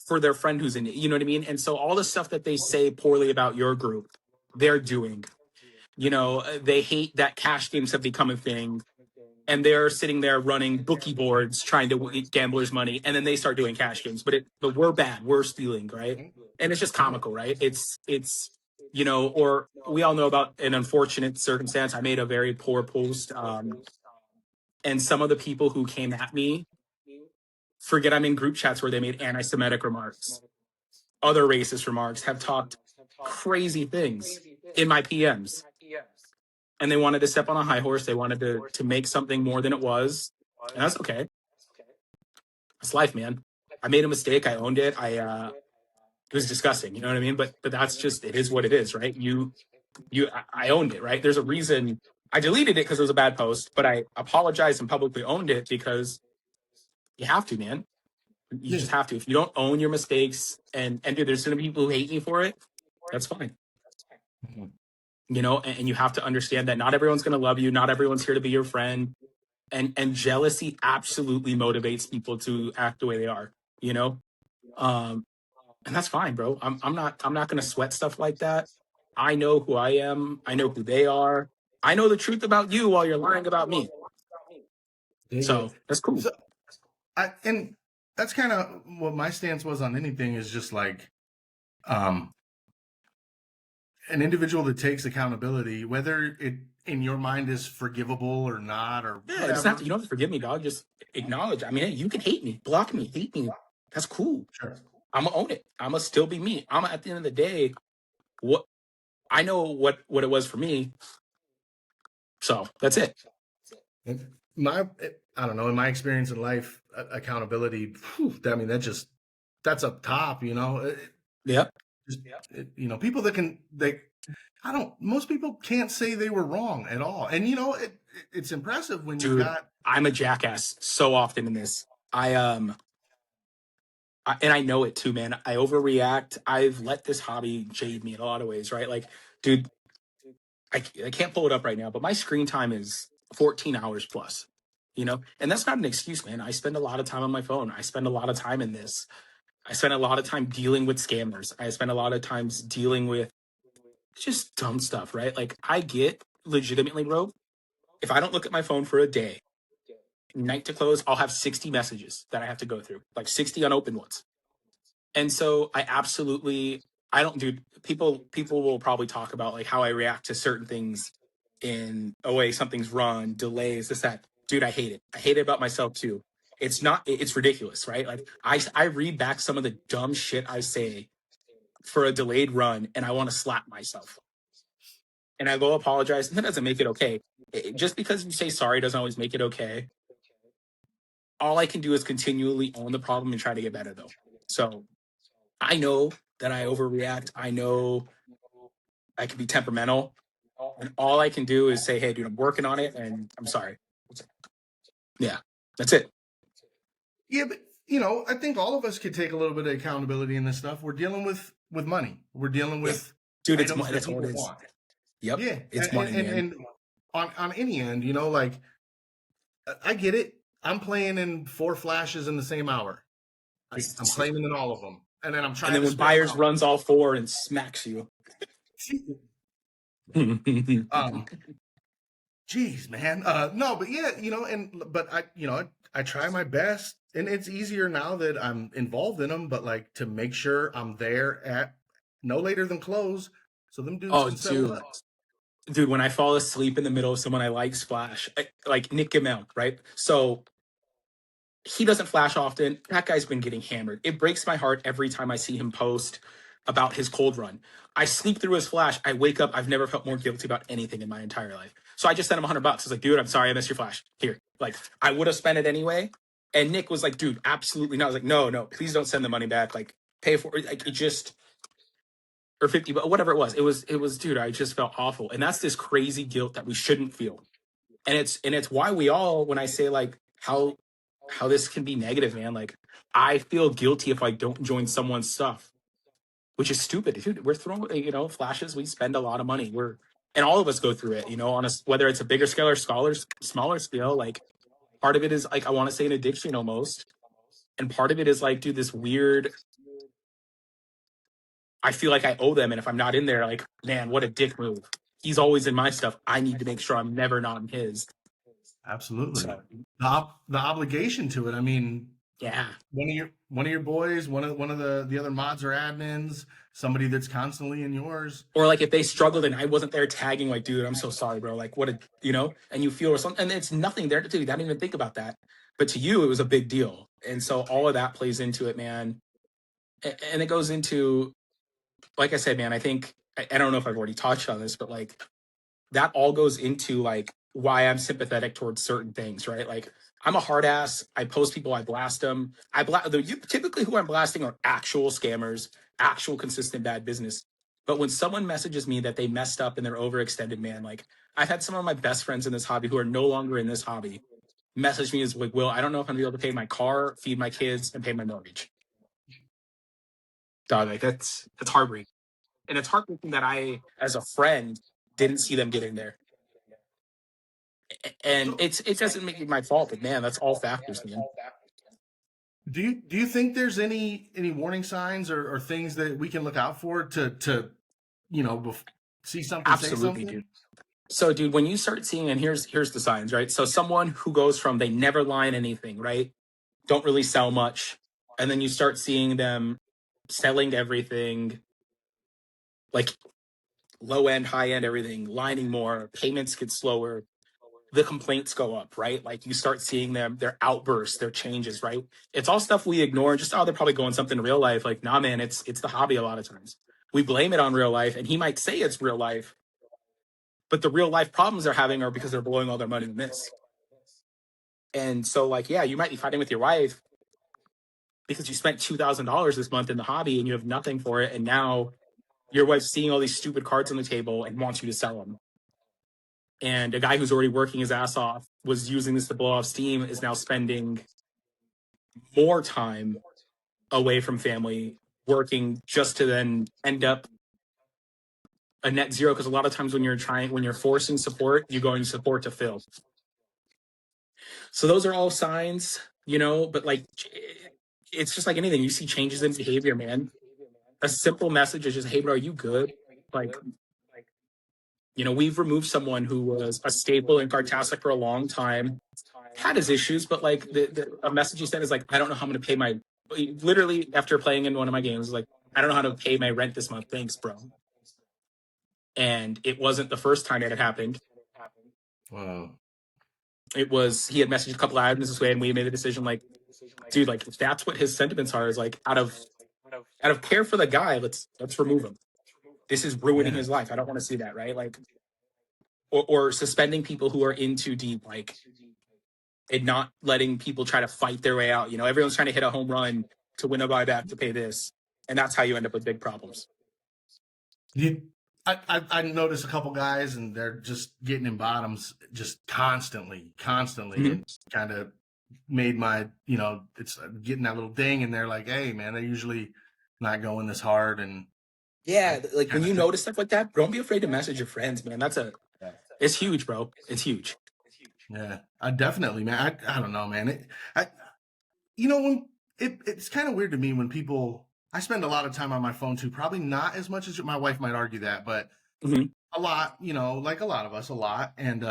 for their friend who's in it. You know what I mean? And so all the stuff that they say poorly about your group, they're doing. You know, they hate that cash games have become a thing. And they're sitting there running bookie boards trying to eat gamblers' money, and then they start doing cash games. But we're bad, we're stealing, right? And it's just comical, right? It's you know, or we all know about an unfortunate circumstance. I made a very poor post, and some of the people who came at me forget I'm in group chats where they made anti-Semitic remarks, other racist remarks, have talked crazy things in my PMs. And they wanted to step on a high horse. They wanted to make something more than it was. And that's okay. It's life, man. I made a mistake. I owned it. It was disgusting. You know what I mean? But that's just, it is what it is, right? I owned it, right? There's a reason I deleted it because it was a bad post, but I apologized and publicly owned it because you have to, man. You just have to. If you don't own your mistakes, and dude, there's going to be people who hate me for it. That's fine. Mm-hmm. You know, and you have to understand that not everyone's going to love you. Not everyone's here to be your friend. And jealousy absolutely motivates people to act the way they are, you know? And that's fine, bro. I'm not going to sweat stuff like that. I know who I am. I know who they are. I know the truth about you while you're lying about me. So that's cool. And that's kind of what my stance was on anything, is just like, an individual that takes accountability, whether it in your mind is forgivable or not, or yeah, it's not, you don't have to forgive me, dog. Just acknowledge. I mean, hey, you can hate me, block me, hate me. That's cool. Sure. I'm gonna own it. I'm gonna still be me. At the end of the day, what I know what it was for me. So that's it. I don't know. In my experience in life, accountability. I mean, that's up top. You know. Yeah. You know, people that most people can't say they were wrong at all. And, you know, it's impressive when you got. I'm a jackass so often in this. And I know it too, man. I overreact. I've let this hobby jade me in a lot of ways, right? Like, dude, I can't pull it up right now, but my screen time is 14 hours plus, you know? And that's not an excuse, man. I spend a lot of time on my phone. I spend a lot of time in this. I spend a lot of time dealing with scammers. I spend a lot of times dealing with just dumb stuff, right? Like, I get legitimately, bro, if I don't look at my phone for a day, night to close, I'll have 60 messages that I have to go through, like 60 unopened ones. And so I don't, dude, people will probably talk about like how I react to certain things in a way, something's run, delays, this, that. Dude, I hate it. I hate it about myself too. It's ridiculous, right? Like I read back some of the dumb shit I say for a delayed run and I want to slap myself. And I go apologize, and that doesn't make it okay. Just because you say sorry doesn't always make it okay. All I can do is continually own the problem and try to get better, though. So I know that I overreact. I know I can be temperamental. And all I can do is say, hey, dude, I'm working on it, and I'm sorry. Yeah, that's it. Yeah, but, you know, I think all of us could take a little bit of accountability in this stuff. We're dealing with money. We're dealing with dude, that's what it is. Want. Yep. Yeah. It's money, man. And on any end, you know, like, I get it. I'm playing in 4 flashes in the same hour. I'm claiming in all of them. And then I'm trying. And then when buyers runs all 4 and smacks you. Jeez, man. No, but yeah, but I try my best, and it's easier now that I'm involved in them. But like to make sure I'm there at no later than close, so them dudes Oh, can settle dude. up. Dude, when I fall asleep in the middle of someone I like splash, like Nick Gamel, right? So he doesn't flash often. That guy's been getting hammered. It breaks my heart every time I see him post about his cold run. I sleep through his flash. I wake up. I've never felt more guilty about anything in my entire life. So I just sent him $100. I was like, dude, I'm sorry I missed your flash. Here, like I would have spent it anyway. And Nick was like, dude, absolutely not. I was like, no, no, please don't send the money back. Like pay for it. Like it just or 50, but whatever it was. It was, dude. I just felt awful, and that's this crazy guilt that we shouldn't feel. And it's why we all, when I say like how this can be negative, man. Like I feel guilty if I don't join someone's stuff, which is stupid, dude. We're throwing, flashes. We spend a lot of money. And all of us go through it, on a whether it's a bigger scale or smaller scale. Like part of it is like I want to say an addiction almost, and part of it is like, dude, this weird. I feel like I owe them, and if I'm not in there, like, man, what a dick move. He's always in my stuff. I need to make sure I'm never not in his. Absolutely. So The obligation to it. I mean, yeah. one of your boys, one of the other mods or admins, somebody that's constantly in yours. Or like if they struggled and I wasn't there tagging, like, dude, I'm so sorry, bro. Like, what a, and you feel something, and it's nothing there to do. I didn't even think about that. But to you, it was a big deal. And so all of that plays into it, man. And it goes into, like I said, man, I think, I don't know if I've already touched on this, but like that all goes into like why I'm sympathetic towards certain things, right? Like I'm a hard ass. I post people, I blast them. Typically who I'm blasting are actual scammers, actual consistent bad business. But when someone messages me that they messed up and they're overextended, man, like I've had some of my best friends in this hobby who are no longer in this hobby message me as like, Will, I don't know if I'm gonna be able to pay my car, feed my kids, and pay my mortgage. Dog, like that's heartbreaking. And it's heartbreaking that I, as a friend, didn't see them getting there. And So, it doesn't make it my fault, but man, that's all factors, man. do you think there's any warning signs or things that we can look out for to see something, say Absolutely, something? dude. So, dude, when you start seeing, and here's the signs, right? So, someone who goes from they never line anything, right? Don't really sell much, and then you start seeing them selling everything, like low end, high end, everything, lining more, payments get slower, the complaints go up, right? Like you start seeing them, their outbursts, their changes, right? It's all stuff we ignore. Just, oh, they're probably going something in real life. Like, nah, man, it's the hobby a lot of times. We blame it on real life, and he might say it's real life, but the real life problems they're having are because they're blowing all their money in this. And so, like, yeah, you might be fighting with your wife because you spent $2,000 this month in the hobby and you have nothing for it, and now your wife's seeing all these stupid cards on the table and wants you to sell them. And a guy who's already working his ass off was using this to blow off steam is now spending more time away from family working just to then end up a net zero, because a lot of times when you're forcing support, you're going support to fill. So those are all signs, but like it's just like anything. You see changes in behavior, man. A simple message is just, hey bro, are you good? Like, we've removed someone who was a staple in Cardtastic for a long time, had his issues, but like a message he sent is like, I don't know how I'm going to pay my, literally after playing in one of my games, like, I don't know how to pay my rent this month. Thanks, bro. And it wasn't the first time it had happened. Wow. It was, he had messaged a couple of items this way, and we made the decision, like, dude, like if that's what his sentiments are, is like out of care for the guy, let's remove him. This is ruining Yeah. his life. I don't want to see that, right? Like, or suspending people who are in too deep, like, and not letting people try to fight their way out. Everyone's trying to hit a home run to win a buyback to pay this, and that's how you end up with big problems. You, I noticed a couple guys, and they're just getting in bottoms just constantly, Mm-hmm. and kind of made my, it's getting that little ding, and they're like, hey, man, they're usually not going this hard. And Yeah, like when you notice stuff like that, don't be afraid to message your friends, man. It's huge, bro. It's huge. Yeah, I definitely, man. I don't know, man. When it's kind of weird to me when people. I spend a lot of time on my phone too. Probably not as much as my wife might argue that, but Mm-hmm. a lot. Like a lot of us, a lot. And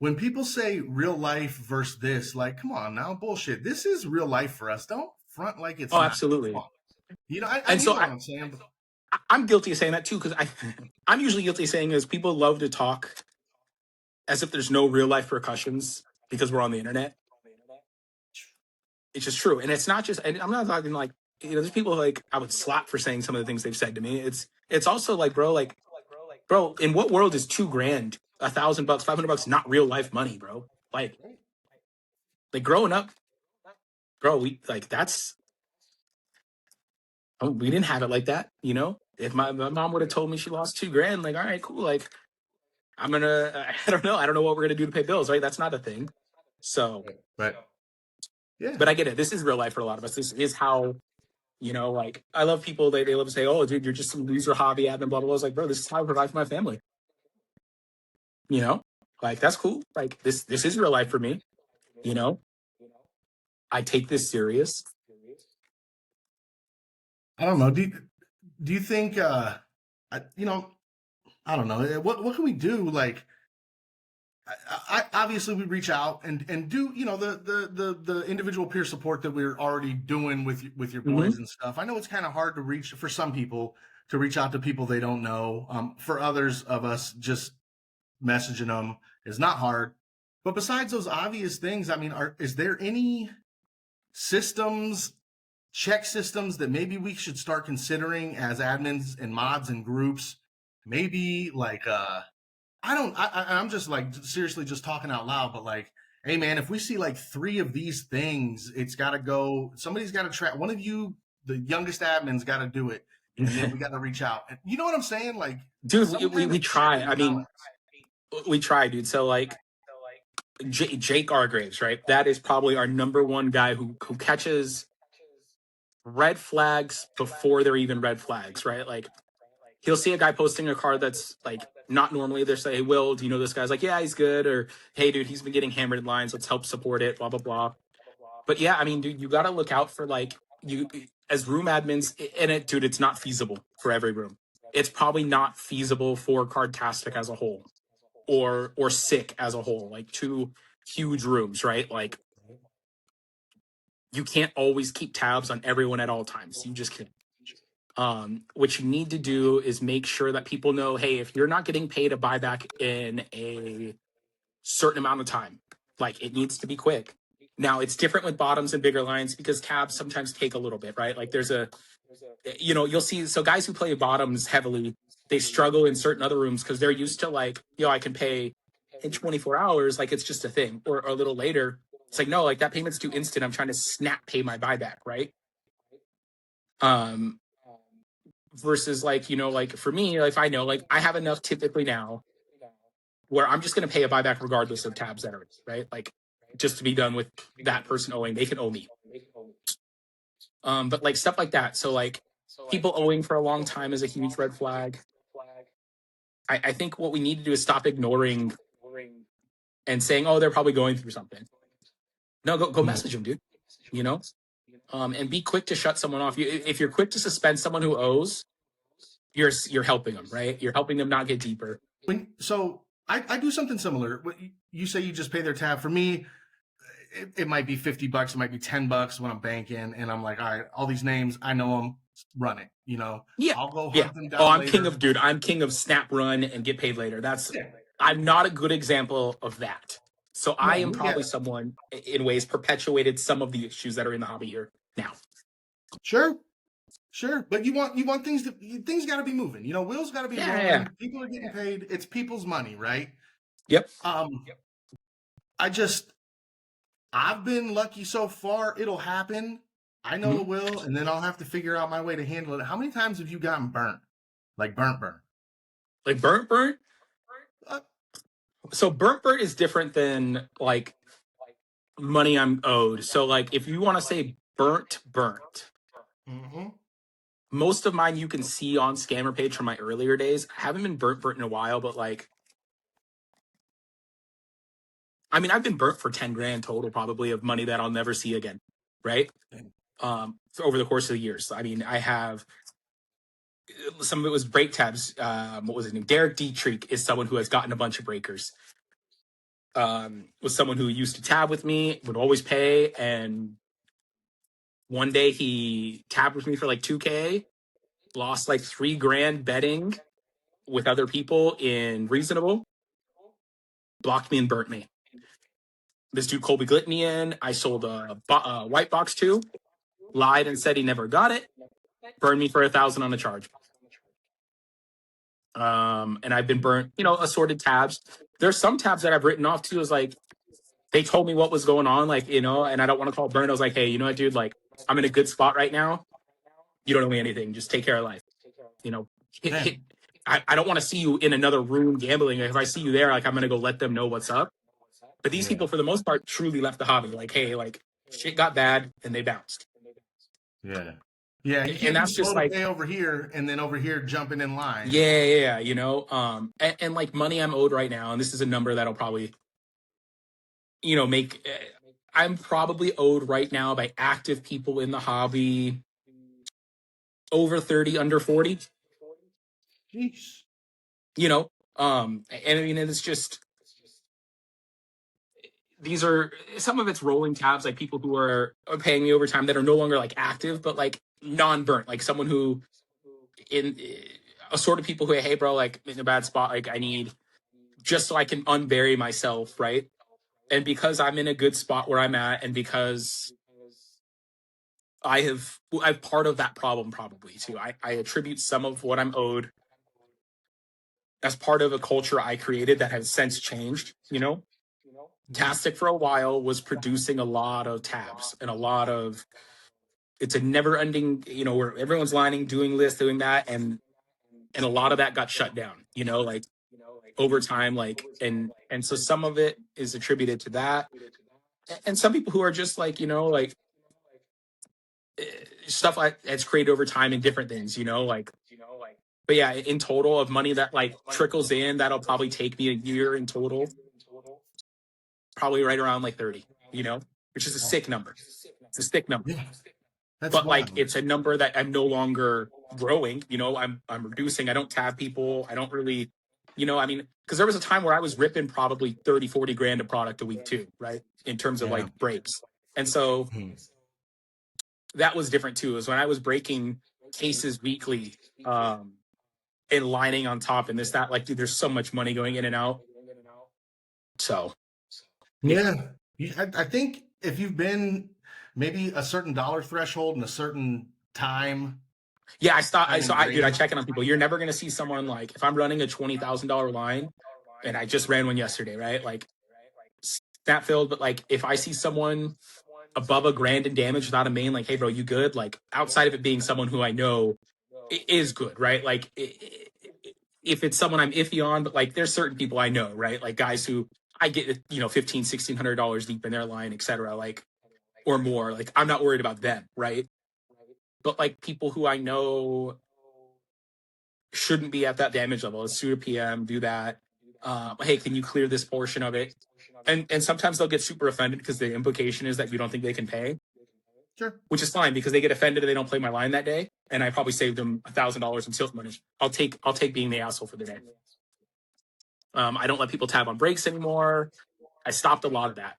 when people say real life versus this, like, come on now, bullshit. This is real life for us. Don't front like it's Oh, not. absolutely. Come on. You know, And you so know what I'm saying. But I'm guilty of saying that too, because I'm usually guilty of saying is people love to talk as if there's no real life repercussions because we're on the internet. It's just true. And it's not just, and I'm not talking like, there's people like I would slap for saying some of the things they've said to me. It's also like, bro, in what world is $2,000, $1,000, $500 not real life money, bro? Like growing up, bro, we like that's we didn't have it like that, you know. If my mom would have told me she lost $2,000, like, all right, cool, like I'm gonna, I don't know what we're gonna do to pay bills, right? That's not a thing. So, but yeah, but I get it. This is real life for a lot of us. This is how, like I love people. They love to say, "Oh, dude, you're just some loser hobby admin." Blah blah blah. I was like, bro, this is how I provide for my family. You know, like that's cool. Like this is real life for me. You know, I take this serious. I don't know. Do you think? You know, I don't know. What can we do? Like, I obviously we reach out and do the individual peer support that we're already doing with your boys Mm-hmm. and stuff. I know it's kind of hard to reach for some people to reach out to people they don't know. For others of us, just messaging them is not hard. But besides those obvious things, I mean, is there any systems, check systems that maybe we should start considering as admins and mods and groups? Maybe like I'm just like seriously just talking out loud, but like, hey man, if we see like 3 of these things, it's got to go. Somebody's got to track. One of you, the youngest admins, got to do it, and then we got to reach out. And you know what I'm saying? Like Dude, some kind we of check try. and I mean, balance. we try, dude. So like Jake Argraves, right? That is probably our number one guy who catches red flags before they're even red flags, right? Like he'll see a guy posting a card that's like not normally. They're saying, hey, Will, do you know this guy's like, yeah, he's good. Or, hey, dude, he's been getting hammered in lines. Let's help support it, blah, blah, blah. But yeah, I mean, dude, you got to look out for like you as room admins. And dude, it's not feasible for every room. It's probably not feasible for Cardtastic as a whole or Sick as a whole, like 2 huge rooms, right? Like you can't always keep tabs on everyone at all times. You just can't. What you need to do is make sure that people know, hey, if you're not getting paid a buyback in a certain amount of time, like it needs to be quick. Now it's different with bottoms and bigger lines because tabs sometimes take a little bit, right? Like you'll see, so guys who play bottoms heavily, they struggle in certain other rooms because they're used to like, I can pay in 24 hours, like it's just a thing, or a little later. It's like, no, like that payment's too instant. I'm trying to snap pay my buyback, right? Um, versus like, like for me, if I know, like I have enough typically now where I'm just going to pay a buyback regardless of tabs that are right. Like just to be done with that person owing, they can owe me. But like stuff like that. So like people owing for a long time is a huge red flag. I think what we need to do is stop ignoring and saying, oh, they're probably going through something. No, go message them, dude. You know, and be quick to shut someone off. If you're quick to suspend someone who owes, you're helping them, right? You're helping them not get deeper. I do something similar. You say you just pay their tab. For me, it might be $50, it might be $10 when I'm banking, and I'm like, all right, all these names, I know them, run it. Yeah, I'll go yeah. hunt them down. Oh, I'm later. king of dude. I'm king of snap run and get paid later. I'm not a good example of that. So I am probably someone in ways perpetuated some of the issues that are in the hobby here now. Sure, but you want things got to be moving. Wheels got to be rolling. Yeah. People are getting paid. It's people's money, right? Yep. I've been lucky so far. It'll happen. I know it will, and then I'll have to figure out my way to handle it. How many times have you gotten burnt? Like burnt? Like burnt? So burnt is different than like money I'm owed. So like if you want to say burnt, mm-hmm. most of mine you can see on Scammer page from my earlier days. I haven't been burnt in a while, but like, I mean, I've been burnt for 10 grand total probably of money that I'll never see again. Right. Over the course of the years. I mean, I have some of it was break tabs. What was his name? Derek Dietrich is someone who has gotten a bunch of breakers. was someone who used to tab with me, would always pay, and one day he tabbed with me for like 2K, lost like $3,000 betting with other people in reasonable, blocked me and burnt me. This dude Colby glit me in. I sold a white box to, lied and said he never got it, burned me for $1,000 on the charge. And I've been burnt, assorted tabs. There's some tabs that I've written off too, is like, they told me what was going on, like, and I don't want to call it burn. I was like, hey, you know what, dude, like, I'm in a good spot right now. You don't owe me anything. Just take care of life. I don't want to see you in another room gambling. If I see you there, like, I'm going to go let them know what's up. But these people, for the most part, truly left the hobby. Like, hey, like, shit got bad and they bounced. Yeah. Yeah, you can't and that's just like pay over here and then over here jumping in line. Yeah, and like money I'm owed right now, and this is a number that'll probably, make. I'm probably owed right now by active people in the hobby over 30, under 40. Jeez. And I mean, it's just, these are, some of it's rolling tabs, like people who are paying me overtime that are no longer like active, but like non-burnt, like someone who in a sort of people who, hey bro, like in a bad spot, like I need just so I can unbury myself, right? And because I'm in a good spot where I'm at, and because I'm part of that problem probably too. I attribute some of what I'm owed as part of a culture I created that has since changed, Tastic for a while was producing a lot of tabs and it's a never ending, where everyone's lining, doing this, doing that. And a lot of that got shut down, like over time, like, and so some of it is attributed to that. And some people who are just like, like stuff like that's created over time and different things, like, but yeah, in total of money that like trickles in, that'll probably take me a year in total. Probably right around like 30, which is a sick number. It's a sick number. Yeah. But like, it's a number that I'm no longer growing, I'm reducing. I don't tab people. I don't really, I mean, because there was a time where I was ripping probably 30, 40 grand a product a week too, right? In terms of like breaks. And so that was different too, is when I was breaking cases weekly, and lining on top and this, that, like, dude, there's so much money going in and out. So yeah, I think if you've been maybe a certain dollar threshold and a certain time. Yeah, I check in on people. You're never going to see someone like, if I'm running a $20,000 line, and I just ran one yesterday, right? Like, snap filled, but like, if I see someone above $1,000 in damage without a main, like, hey bro, you good? Like, outside of it being someone who I know is good, right? Like, if it's someone I'm iffy on, but like, there's certain people I know, right? Like guys who I get, $1,500-$1,600 deep in their line, etc., like, or more. Like, I'm not worried about them, right? But like, people who I know shouldn't be at that damage level, let's shoot a PM, do that. Hey, can you clear this portion of it? And sometimes they'll get super offended because the implication is that you don't think they can pay. Sure. Which is fine, because they get offended if they don't play my line that day, and I probably saved them $1,000 in tilt money. I'll take being the asshole for the day. I don't let people tab on breaks anymore. I stopped a lot of that,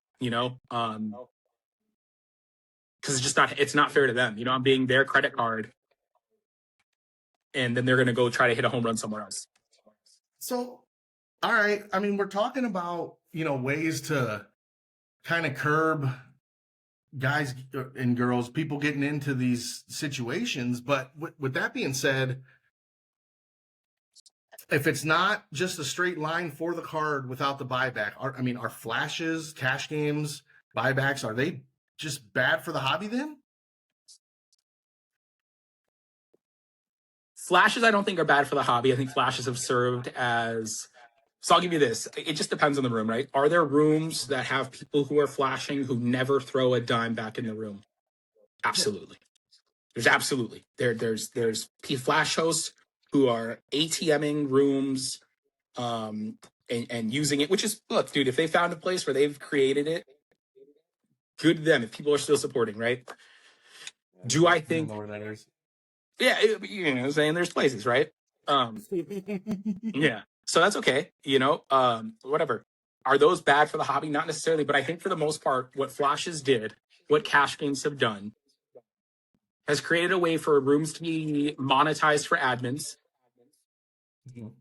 because it's not fair to them. I'm being their credit card, and then they're going to go try to hit a home run somewhere else. So, all right. I mean, we're talking about, ways to kind of curb guys and girls, people getting into these situations. But with that being said, if it's not just a straight line for the card without the buyback, are flashes, cash games, buybacks, are they just bad for the hobby then? Flashes, I don't think, are bad for the hobby. I think flashes have served as... So I'll give you this. It just depends on the room, right? Are there rooms that have people who are flashing who never throw a dime back in the room? Absolutely. There's absolutely. There's flash hosts who are ATMing rooms, and using it, which is, look, dude, if they found a place where they've created it, good to them. If people are still supporting, right? Do I think... I don't know where that is. Yeah, I'm saying, there's places, right? Yeah. So that's okay, whatever. Are those bad for the hobby? Not necessarily, but I think for the most part, what flashes did, what cash games have done, has created a way for rooms to be monetized for admins,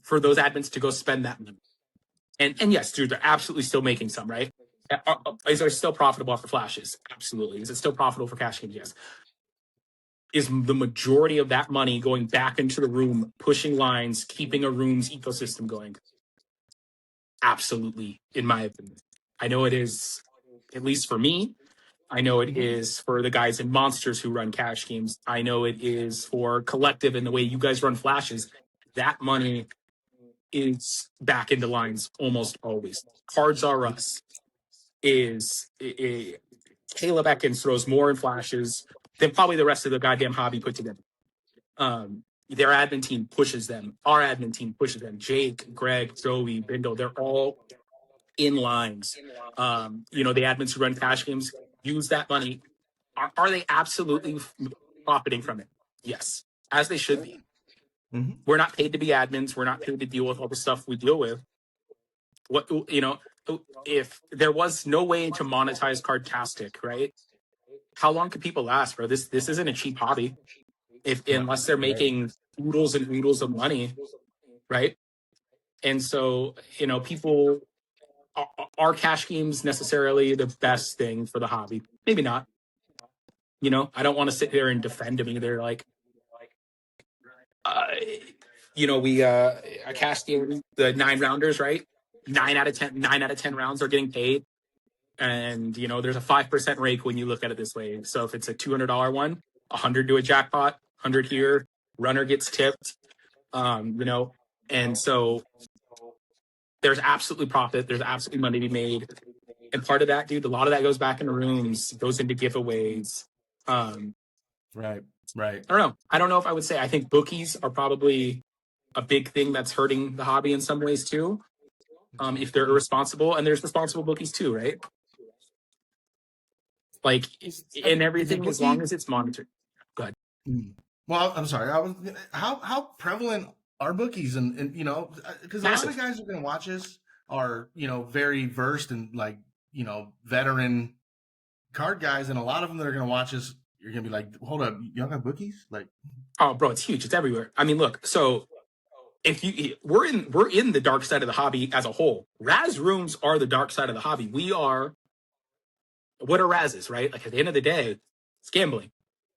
for those admins to go spend that money. And yes, dude, they're absolutely still making some, right? Is it still profitable for flashes? Absolutely. Is it still profitable for cash games? Yes. Is the majority of that money going back into the room, pushing lines, keeping a room's ecosystem going? Absolutely, in my opinion. I know it is, at least for me. I know it is for the guys in Monsters who run cash games. I know it is for Collective and the way you guys run flashes. That money is back into lines almost always. Cards Are Us is Caleb Ekins throws more in flashes than probably the rest of the goddamn hobby put together. Their admin team pushes them. Our admin team pushes them. Jake, Greg, Joey, Bindle, they're all in lines. The admins who run cash games use that money. Are they absolutely profiting from it? Yes, as they should be. Mm-hmm. We're not paid to be admins. We're not paid to deal with all the stuff we deal with. If there was no way to monetize Cardtastic, right? How long could people last, bro? This isn't a cheap hobby. Unless they're making oodles and oodles of money, right? And so, people are cash games necessarily the best thing for the hobby? Maybe not. I don't want to sit there and defend them either. Like, we a cash game, the 9-rounders, right? 9 out of 10 rounds are getting paid. And, there's a 5% rake when you look at it this way. So if it's a $200 one, 100 to a jackpot, 100 here, runner gets tipped, and so there's absolutely profit. There's absolutely money to be made. And part of that, dude, a lot of that goes back into rooms, goes into giveaways. Right. I don't know if I would say, I think bookies are probably a big thing that's hurting the hobby in some ways too. If they're irresponsible, and there's responsible bookies too, right? Like, in everything, as long as it's monitored. Go ahead. Well, I'm sorry. How prevalent are bookies, and because a lot of guys who are going to watch us are very versed and veteran card guys, and a lot of them that are going to watch us, you're going to be like, hold up, y'all got bookies? Like, oh, bro, it's huge. It's everywhere. I mean, look, so if we're in the dark side of the hobby as a whole. Raz rooms are the dark side of the hobby. We are. What are Razes, right? Like, at the end of the day, it's gambling.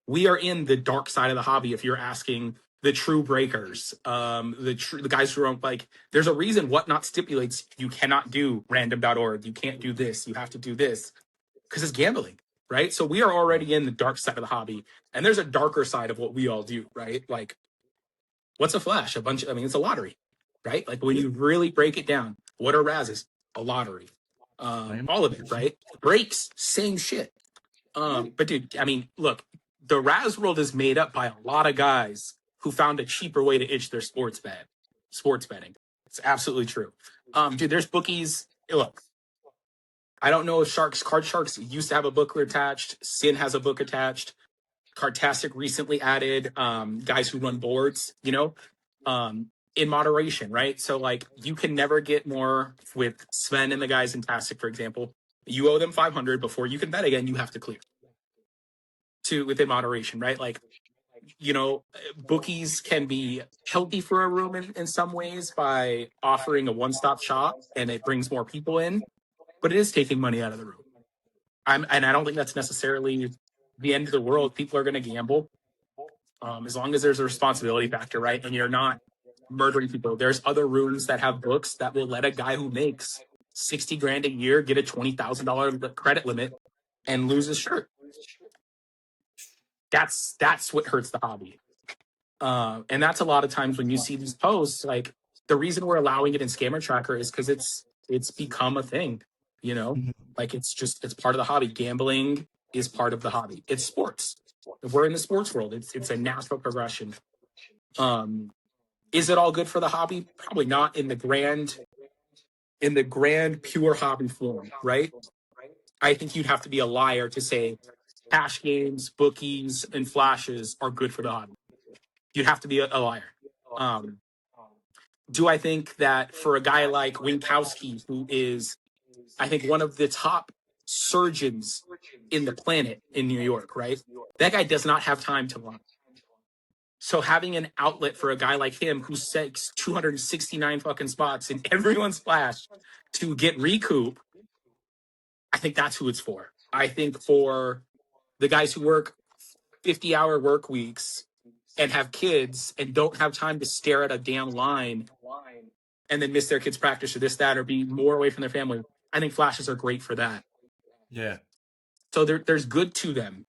We are in the dark side of the hobby. If you're asking the true breakers, the guys who are like, there's a reason Whatnot stipulates you cannot do random.org. You can't do this. You have to do this because it's gambling, right? So we are already in the dark side of the hobby, and there's a darker side of what we all do, right? Like, what's a flash? It's a lottery, right? Like, when you really break it down, what are Razes? A lottery. All of it, right? Breaks, same shit. But dude, I mean, look, the Raz world is made up by a lot of guys who found a cheaper way to itch their sports betting. It's absolutely true. Dude, there's bookies. Look, I don't know if Card Sharks used to have a booklet attached. Sin has a book attached. Cardtastic recently added guys who run boards, in moderation, right? So, like, you can never get more with Sven and the guys in Tastic, for example. You owe them 500 before you can bet again. You have to clear within moderation, right? Like, bookies can be healthy for a room in some ways by offering a one-stop shop, and it brings more people in, but it is taking money out of the room. And I don't think that's necessarily the end of the world. People are going to gamble, as long as there's a responsibility factor, right? And you're not murdering people. There's other rooms that have books that will let a guy who makes 60 grand a year get a $20,000 credit limit and lose his shirt. That's what hurts the hobby. And that's a lot of times when you see these posts, like, the reason we're allowing it in Scammer Tracker is because it's become a thing, like, it's part of the hobby. Gambling is part of the hobby. It's sports. We're in the sports world. It's a natural progression. Is it all good for the hobby? Probably not in the grand pure hobby form, right? I think you'd have to be a liar to say cash games, bookies, and flashes are good for the hobby. You'd have to be a liar. Do I think that for a guy like Winkowski, who is I think, one of the top surgeons in the planet in New York, right? That guy does not have time to run. So having an outlet for a guy like him who takes 269 fucking spots in everyone's flash to get recoup, I think that's who it's for. I think for the guys who work 50-hour work weeks and have kids and don't have time to stare at a damn line and then miss their kids' practice or this, that, or be more away from their family, I think flashes are great for that. Yeah. So there's good to them.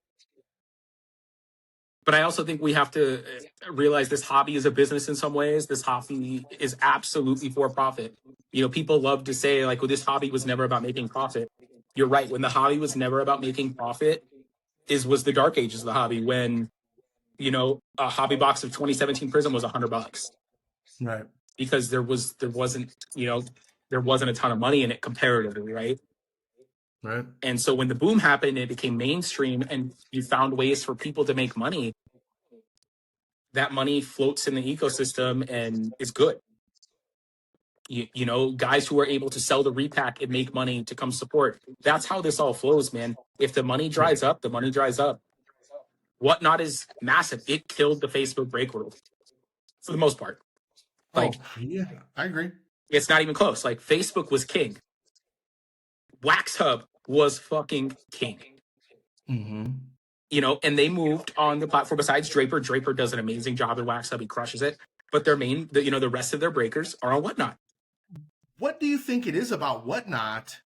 But I also think we have to realize this hobby is a business in some ways. This hobby is absolutely for profit. You know, people love to say, like, well, this hobby was never about making profit. You're right. When the hobby was never about making profit was the dark ages of the hobby, when, you know, a hobby box of 2017 Prism was $100. Right. Because there wasn't a ton of money in it comparatively, right? Right. And so when the boom happened, it became mainstream and you found ways for people to make money. That money floats in the ecosystem and is good. You know, guys who are able to sell the repack and make money to come support. That's how this all flows, man. If the money dries up, the money dries up. Whatnot is massive. It killed the Facebook break world for the most part. Like, yeah, I agree. It's not even close. Like, Facebook was king. Wax Hub was fucking king. Mm-hmm. You know, and they moved on the platform. Besides Draper, Draper does an amazing job in Wax Hub. He crushes it. But their main, the rest of their breakers are on Whatnot. What do you think it is about Whatnot?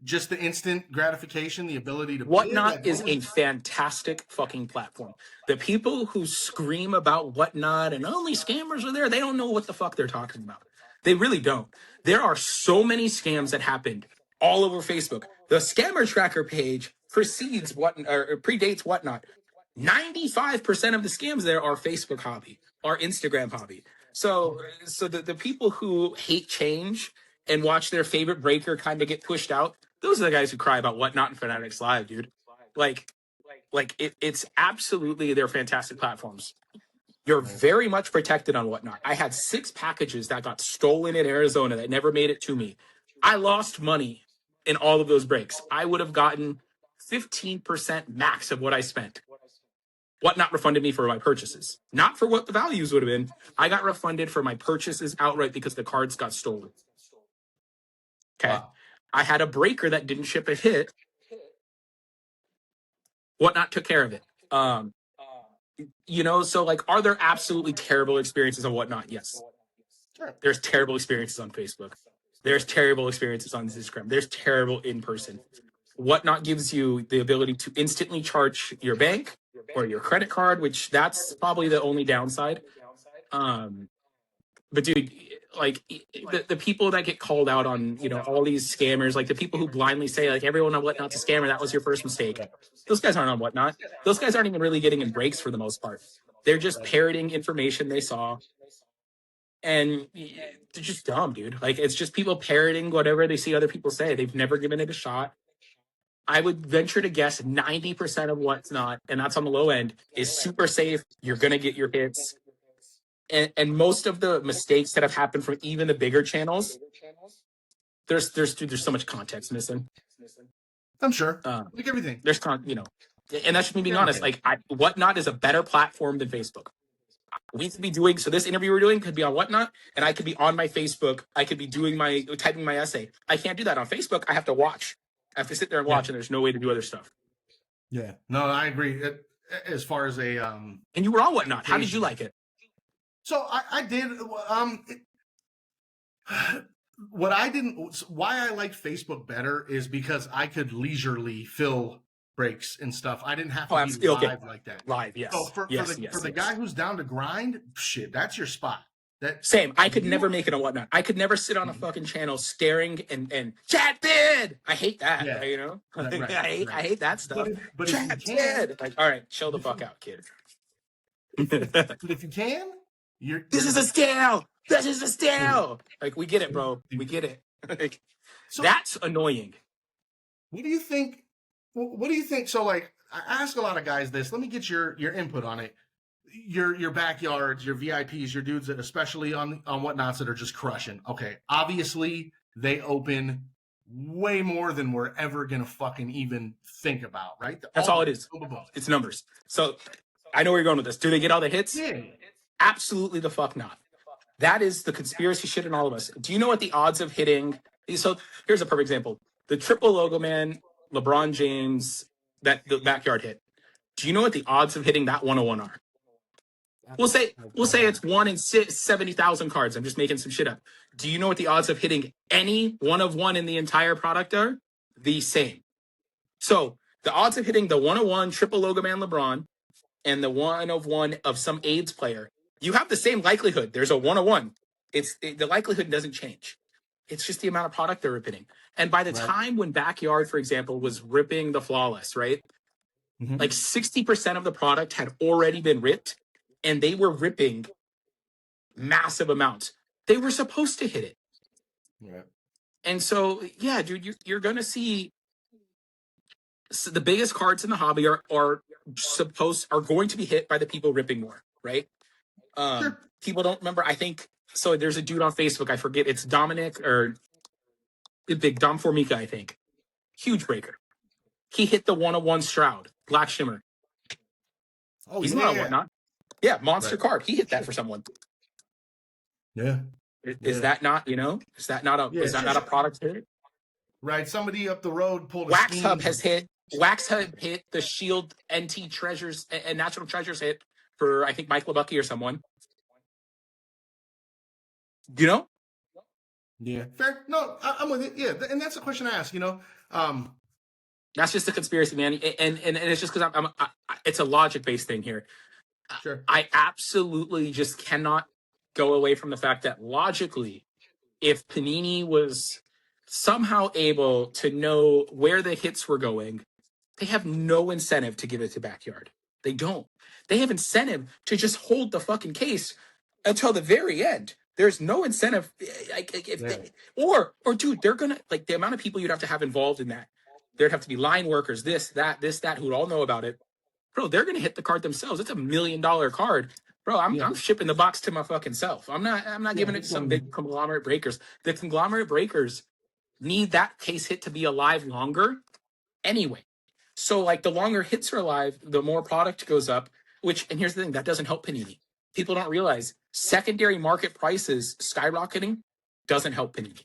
Just the instant gratification, the ability to Whatnot is a fantastic fucking platform. The people who scream about Whatnot and only scammers are there, they don't know what the fuck they're talking about. They really don't. There are so many scams that happened all over Facebook. The scammer tracker page predates Whatnot. 95% of the scams there are Facebook hobby, are Instagram hobby. So the people who hate change and watch their favorite breaker kind of get pushed out, those are the guys who cry about Whatnot and Fanatics Live, dude. It's absolutely, they're fantastic platforms. You're very much protected on Whatnot. I had 6 packages that got stolen in Arizona that never made it to me. I lost money in all of those breaks. I would have gotten 15% max of what I spent. Whatnot refunded me for my purchases. Not for what the values would have been. I got refunded for my purchases outright because the cards got stolen. Okay. Wow. I had a breaker that didn't ship a hit. Whatnot took care of it. You know, so like, are there absolutely terrible experiences on Whatnot? Yes. Sure. There's terrible experiences on Facebook. There's terrible experiences on Instagram. There's terrible in person. Whatnot gives you the ability to instantly charge your bank or your credit card, which that's probably the only downside. But dude, like, the people that get called out on, you know, all these scammers, like the people who blindly say, like, everyone on Whatnot's a scammer, that was your first mistake. Those guys aren't on Whatnot. Those guys aren't even really getting in breaks for the most part. They're just parroting information they saw. And they're just dumb, dude. Like, it's just people parroting whatever they see other people say. They've never given it a shot. I would venture to guess 90% of Whatnot, and that's on the low end, is super safe. You're going to get your hits. And most of the mistakes that have happened from even the bigger channels, there's so much context missing. I'm sure. Like everything. There's and that's just me being honest. Like, Whatnot is a better platform than Facebook. We could be doing, so this interview we're doing could be on Whatnot, and I could be on my Facebook. I could be typing my essay. I can't do that on Facebook. I have to watch. I have to sit there and watch, and there's no way to do other stuff. Yeah. No, I agree. As far as a and you were on Whatnot. How did you like it? So I did. Why I liked Facebook better is because I could leisurely fill breaks and stuff. I didn't have to be live like that. Live, yes. So for the guy who's down to grind, shit, that's your spot. Same. I could never make it on Whatnot. I could never sit on a fucking channel staring and chat bid. I hate that. Yeah. You know, I hate that stuff. But chat bid. Like, all right, chill the fuck out, kid. But if you can. This is a scale. This is a scale. Like, we get it, bro. We get it. Like, so, that's annoying. What do you think? What do you think? So, like, I ask a lot of guys this. Let me get your input on it. Your backyards, your VIPs, your dudes that, especially on Whatnots, that are just crushing. Okay, obviously they open way more than we're ever gonna fucking even think about, right? That's all it is. Boom, boom, boom. It's numbers. So I know where you're going with this. Do they get all the hits? Yeah. Absolutely the fuck not. That is the conspiracy shit in all of us. Do you know what the odds of hitting? So here's a perfect example: the triple logo man, LeBron James, the backyard hit. Do you know what the odds of hitting that 101 are? We'll say it's 1 in 70,000 cards. I'm just making some shit up. Do you know what the odds of hitting any one of one in the entire product are? The same. So the odds of hitting the 101 triple logo man LeBron and the 1 of some AIDS player, you have the same likelihood. There's a 101. The likelihood doesn't change. It's just the amount of product they're ripping. And by the time when Backyard, for example, was ripping the Flawless, right? Mm-hmm. Like 60% of the product had already been ripped, and they were ripping massive amounts. They were supposed to hit it. Yeah. And so, yeah, dude, you're going to see the biggest cards in the hobby are going to be hit by the people ripping more, right? Sure. People don't remember. I think so. There's a dude on Facebook. I forget. It's Dominic or Big Dom Formica. I think huge breaker. He hit the 101 Stroud Black Shimmer. Oh, he's not a whatnot. Yeah, monster card. He hit that for someone. Yeah. Is that not? Is that not a product hit? Right. Somebody up the road pulled a Wax Hub has hit. Wax Hub hit the Shield NT Treasures and Natural Treasures hit for, I think, Mike LeBucky or someone. Yeah. Fair. No, I'm with it. Yeah. And that's the question I ask, That's just a conspiracy, man. And it's just because it's a logic-based thing here. Sure. I absolutely just cannot go away from the fact that logically, if Panini was somehow able to know where the hits were going, they have no incentive to give it to Backyard. They don't. They have incentive to just hold the fucking case until the very end. There's no incentive. Or dude, they're going to, like, the amount of people you'd have to have involved in that. There'd have to be line workers, this, that, who'd all know about it. Bro, they're going to hit the card themselves. It's $1 million card. Bro, I'm shipping the box to my fucking self. I'm not giving it to some big conglomerate breakers. The conglomerate breakers need that case hit to be alive longer anyway. So, like, the longer hits are alive, the more product goes up, and here's the thing, that doesn't help Panini. People don't realize secondary market prices skyrocketing doesn't help Panini.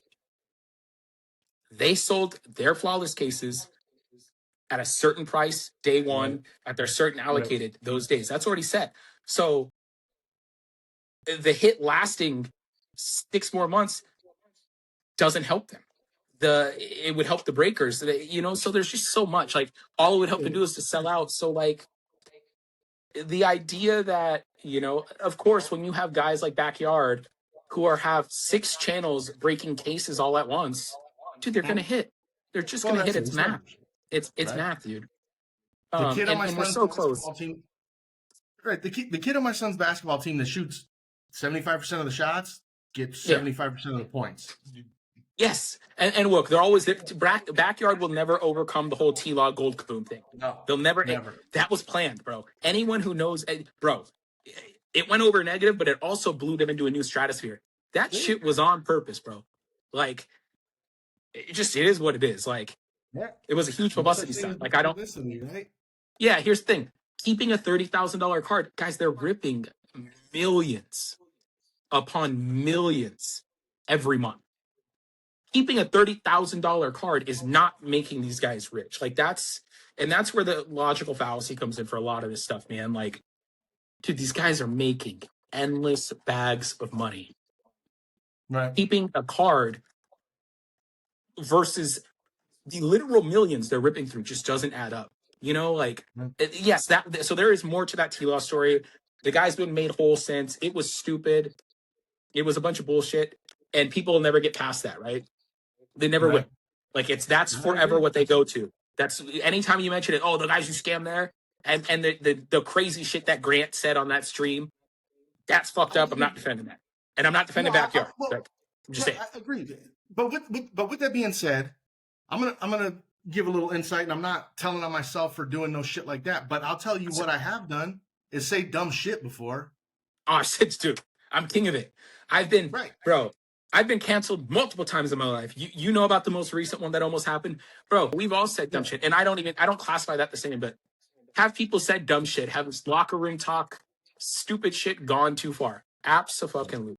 They sold their flawless cases at a certain price day one, at their certain allocated those days. That's already set. So the hit lasting 6 more months doesn't help them. It would help the breakers, so there's just so much. Like, all it would help them do is to sell out. So, like, the idea that, of course, when you have guys like Backyard who have 6 channels breaking cases all at once, dude, they're going to hit. They're just going to hit. It's math. It's math, dude. The kid on my son's so close. Team, right. The kid on my son's basketball team that shoots 75% of the shots gets 75% of the points. Yes, and look, they're always Backyard will never overcome the whole T-Log Gold Kaboom thing. No, they'll never. That was planned, bro. Anyone who knows, bro, it went over negative, but it also blew them into a new stratosphere. That shit was on purpose, bro. Like, it is what it is. Like, it was a huge publicity stunt. Like, I don't. Right? Yeah, here's the thing: keeping a $30,000 card, guys, they're ripping millions upon millions every month. Keeping a $30,000 card is not making these guys rich. Like, that's where the logical fallacy comes in for a lot of this stuff, man. Like, dude, these guys are making endless bags of money. Right. Keeping a card versus the literal millions they're ripping through just doesn't add up. Yes, so there is more to that T-Law story. The guy's been made whole since. It was stupid. It was a bunch of bullshit, and people will never get past that, right? They never will. Like, that's forever what they go to. That's anytime you mention it. Oh, the guys who scam there, and the crazy shit that Grant said on that stream, that's fucked up. I'm not defending that, and I'm not defending Backyard. I'm just saying. I agree. But with that being said, I'm gonna give a little insight, and I'm not telling on myself for doing no shit like that. But I'll tell you what I have done is say dumb shit before. Oh, dude, I'm king of it. I've been, bro. I've been canceled multiple times in my life. You know about the most recent one that almost happened, bro. We've all said dumb shit, and I don't classify that the same. But have people said dumb shit, have this locker room talk, stupid shit gone too far? Absolutely.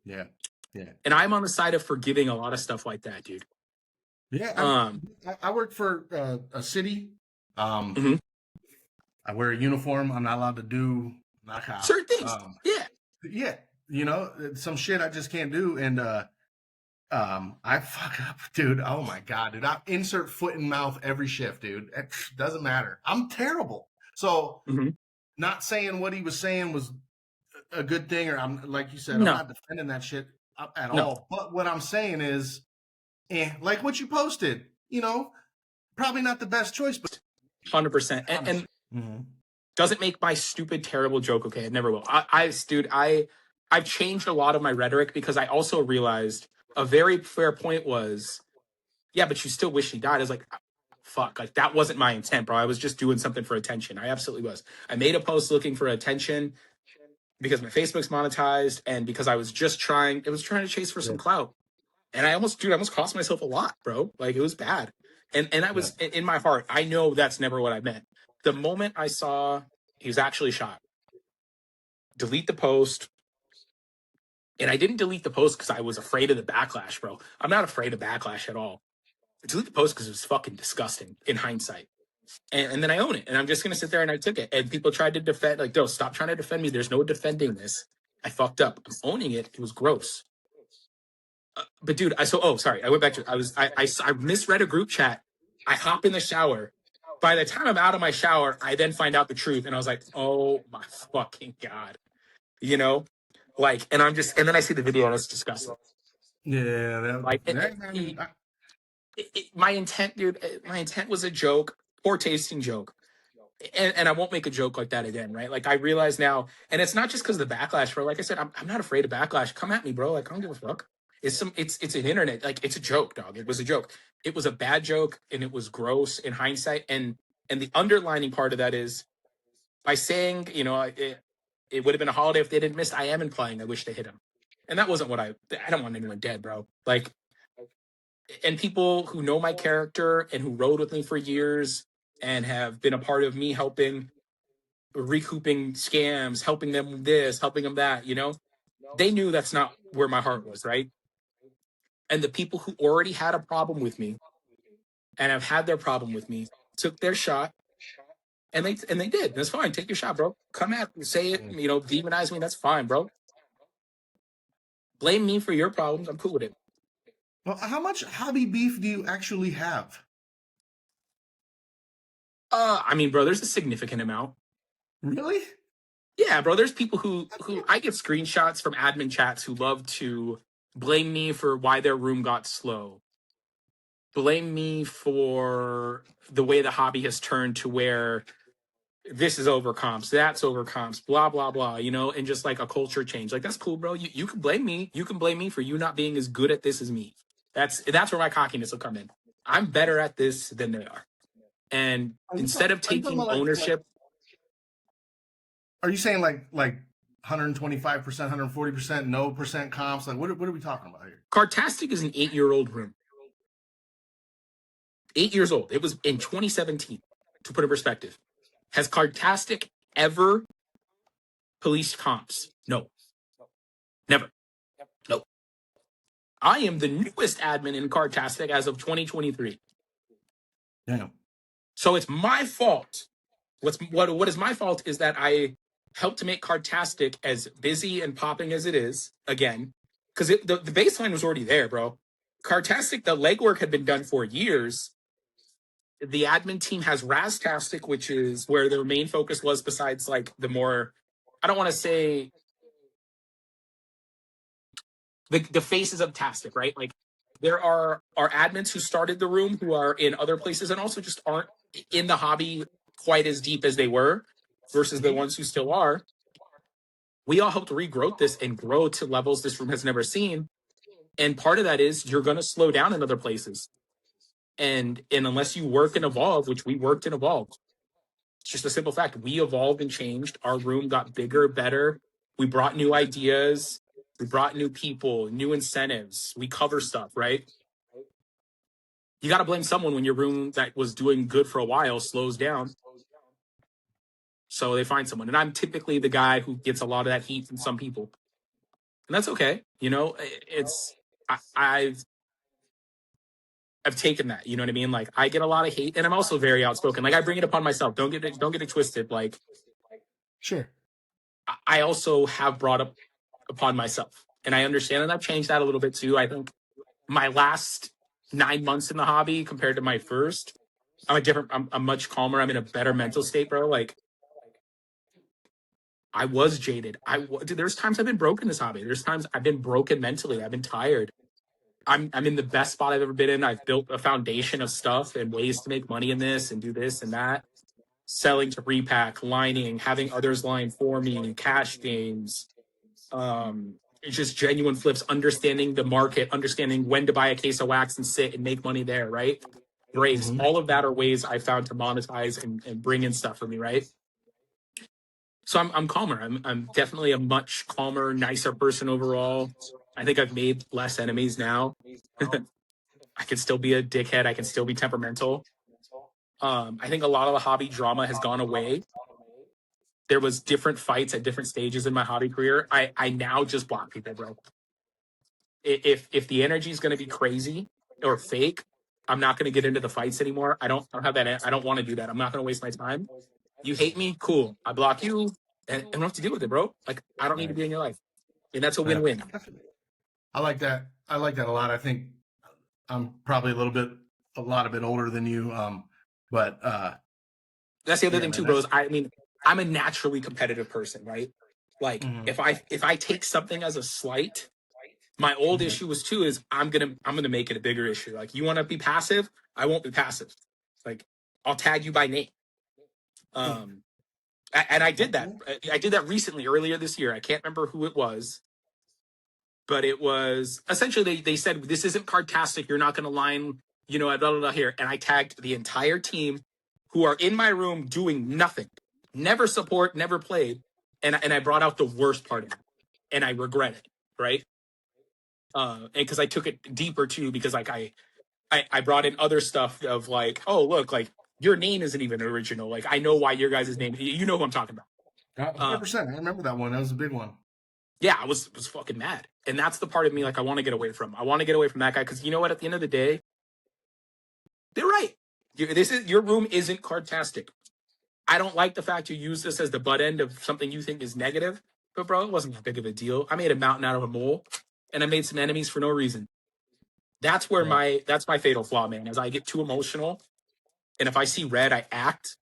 Yeah. Yeah. And I'm on the side of forgiving a lot of stuff like that, dude. Yeah. I work for a city. Mhm. I wear a uniform. I'm not allowed to do knockout. Certain things. Yeah. You know, some shit I just can't do. And I fuck up, dude. Oh my God, dude. I insert foot in mouth every shift, dude. It doesn't matter. I'm terrible. So not saying what he was saying was a good thing, or I'm like you said, I'm not defending that shit at all. But what I'm saying is, like what you posted, you know, probably not the best choice, but 100%. And doesn't make my stupid, terrible joke okay. It never will. I've changed a lot of my rhetoric because I also realized a very fair point was, yeah, but you still wish he died. I was like, fuck, like that wasn't my intent, bro. I was just doing something for attention. I absolutely was. I made a post looking for attention because my Facebook's monetized and because I was just trying to chase for some clout. And I almost cost myself a lot, bro. Like it was bad. And I was in my heart, I know that's never what I meant. The moment I saw he was actually shot, delete the post. And I didn't delete the post because I was afraid of the backlash, bro. I'm not afraid of backlash at all. I deleted the post because it was fucking disgusting in hindsight. And then I own it. And I'm just going to sit there and I took it. And people tried to defend, like, no, stop trying to defend me. There's no defending this. I fucked up. I'm owning it. It was gross. But dude, sorry. I went back to, I misread a group chat. I hop in the shower. By the time I'm out of my shower, I then find out the truth. And I was like, oh my fucking God. You know? Like, and then I see the video and it's disgusting. Yeah. My intent, dude, my intent was a joke, poor tasting joke. And I won't make a joke like that again, right? Like I realize now, and it's not just because of the backlash, bro. Like I said, I'm not afraid of backlash. Come at me, bro. Like I don't give a fuck. It's an internet, like it's a joke, dog. It was a joke. It was a bad joke and it was gross in hindsight. And the underlining part of that is by saying, you know, it would have been a holiday if they didn't miss. I am implying I wish they hit him. And that wasn't what I don't want anyone dead, bro. Like, and people who know my character and who rode with me for years and have been a part of me helping recouping scams, helping them this, helping them that, you know, they knew that's not where my heart was, right? And the people who already had a problem with me and have had their problem with me took their shot and they did. That's fine. Take your shot, bro. Come at me, say it, you know, demonize me. That's fine, bro. Blame me for your problems. I'm cool with it. Well, how much hobby beef do you actually have? I mean, bro, there's a significant amount. Really? Yeah, bro. There's people who I get screenshots from admin chats who love to blame me for why their room got slow. Blame me for the way the hobby has turned to where this is over comps, that's over comps, blah, blah, blah, you know, and just like a culture change. Like, that's cool, bro. You can blame me. You can blame me for you not being as good at this as me. That's where my cockiness will come in. I'm better at this than they are. And instead of taking ownership. Are you saying like 125%, 140%, no percent comps? Like, what are we talking about here? Cardtastic is an 8-year-old room. 8 years old. It was in 2017, to put in perspective. Has Cardtastic ever policed comps? No. Never. No. I am the newest admin in Cardtastic as of 2023. Damn. So it's my fault. What is my fault is that I helped to make Cardtastic as busy and popping as it is, again, because the baseline was already there, bro. Cardtastic, the legwork had been done for years. The admin team has Tastic, which is where their main focus was, besides like the more, I don't want to say the faces of Tastic, right? Like there are admins who started the room who are in other places and also just aren't in the hobby quite as deep as they were versus the ones who still are. We all helped regrow this and grow to levels this room has never seen. And part of that is you're going to slow down in other places. And unless you work and evolve, which we worked and evolved, it's just a simple fact. We evolved and changed. Our room got bigger, better. We brought new ideas. We brought new people, new incentives. We cover stuff, right? You got to blame someone when your room that was doing good for a while slows down. So they find someone. And I'm typically the guy who gets a lot of that heat from some people. And that's okay. You know, I've taken that. You know what I mean? Like, I get a lot of hate, and I'm also very outspoken. Like, I bring it upon myself. Don't get it twisted. Like, Sure. I also have brought up upon myself, and I understand, and I've changed that a little bit too. I think my last 9 months in the hobby compared to my first, I'm much calmer. I'm in a better mental state, bro. Like, I was jaded. Dude, there's times I've been broken in this hobby. There's times I've been broken mentally. I've been tired. I'm in the best spot I've ever been in. I've built a foundation of stuff and ways to make money in this and do this and that. Selling to repack, lining, having others line for me, cash games, it's just genuine flips, understanding the market, understanding when to buy a case of wax and sit and make money there, right? Grace, all of that are ways I found to monetize and bring in stuff for me, right? So I'm calmer. I'm definitely a much calmer, nicer person overall. I think I've made less enemies now. I can still be a dickhead. I can still be temperamental. I think a lot of the hobby drama has gone away. There was different fights at different stages in my hobby career. I now just block people, bro. If the energy is going to be crazy or fake, I'm not going to get into the fights anymore. I don't have that. I don't want to do that. I'm not going to waste my time. You hate me, cool. I block you, and I don't have to deal with it, bro. Like, I don't need to be in your life, and that's a win-win. I like that. I like that a lot. I think I'm probably a lot of bit older than you. But that's the other thing too, bros. I mean, I'm a naturally competitive person, right? Like, if I take something as a slight, my old issue was too is I'm gonna make it a bigger issue. Like, you want to be passive, I won't be passive. Like, I'll tag you by name. And I did that. I did that recently, earlier this year. I can't remember who it was, but it was essentially they said, this isn't Cardtastic. You're not going to line, blah, blah, blah here. And I tagged the entire team who are in my room doing nothing, never support, never played. And I brought out the worst part of it, and I regret it, right? And because I took it deeper too, because like I brought in other stuff of like, oh, look, like, your name isn't even original. Like, I know why your guys' name, you know who I'm talking about. 100%. I remember that one. That was a big one. Yeah, I was fucking mad. And that's the part of me, like, I want to get away from. I want to get away from that guy, because you know what? At the end of the day, they're right. Your room isn't Cardtastic. I don't like the fact you use this as the butt end of something you think is negative. But, bro, it wasn't that big of a deal. I made a mountain out of a mole, and I made some enemies for no reason. That's where that's my fatal flaw, man, is I get too emotional. And if I see red, I act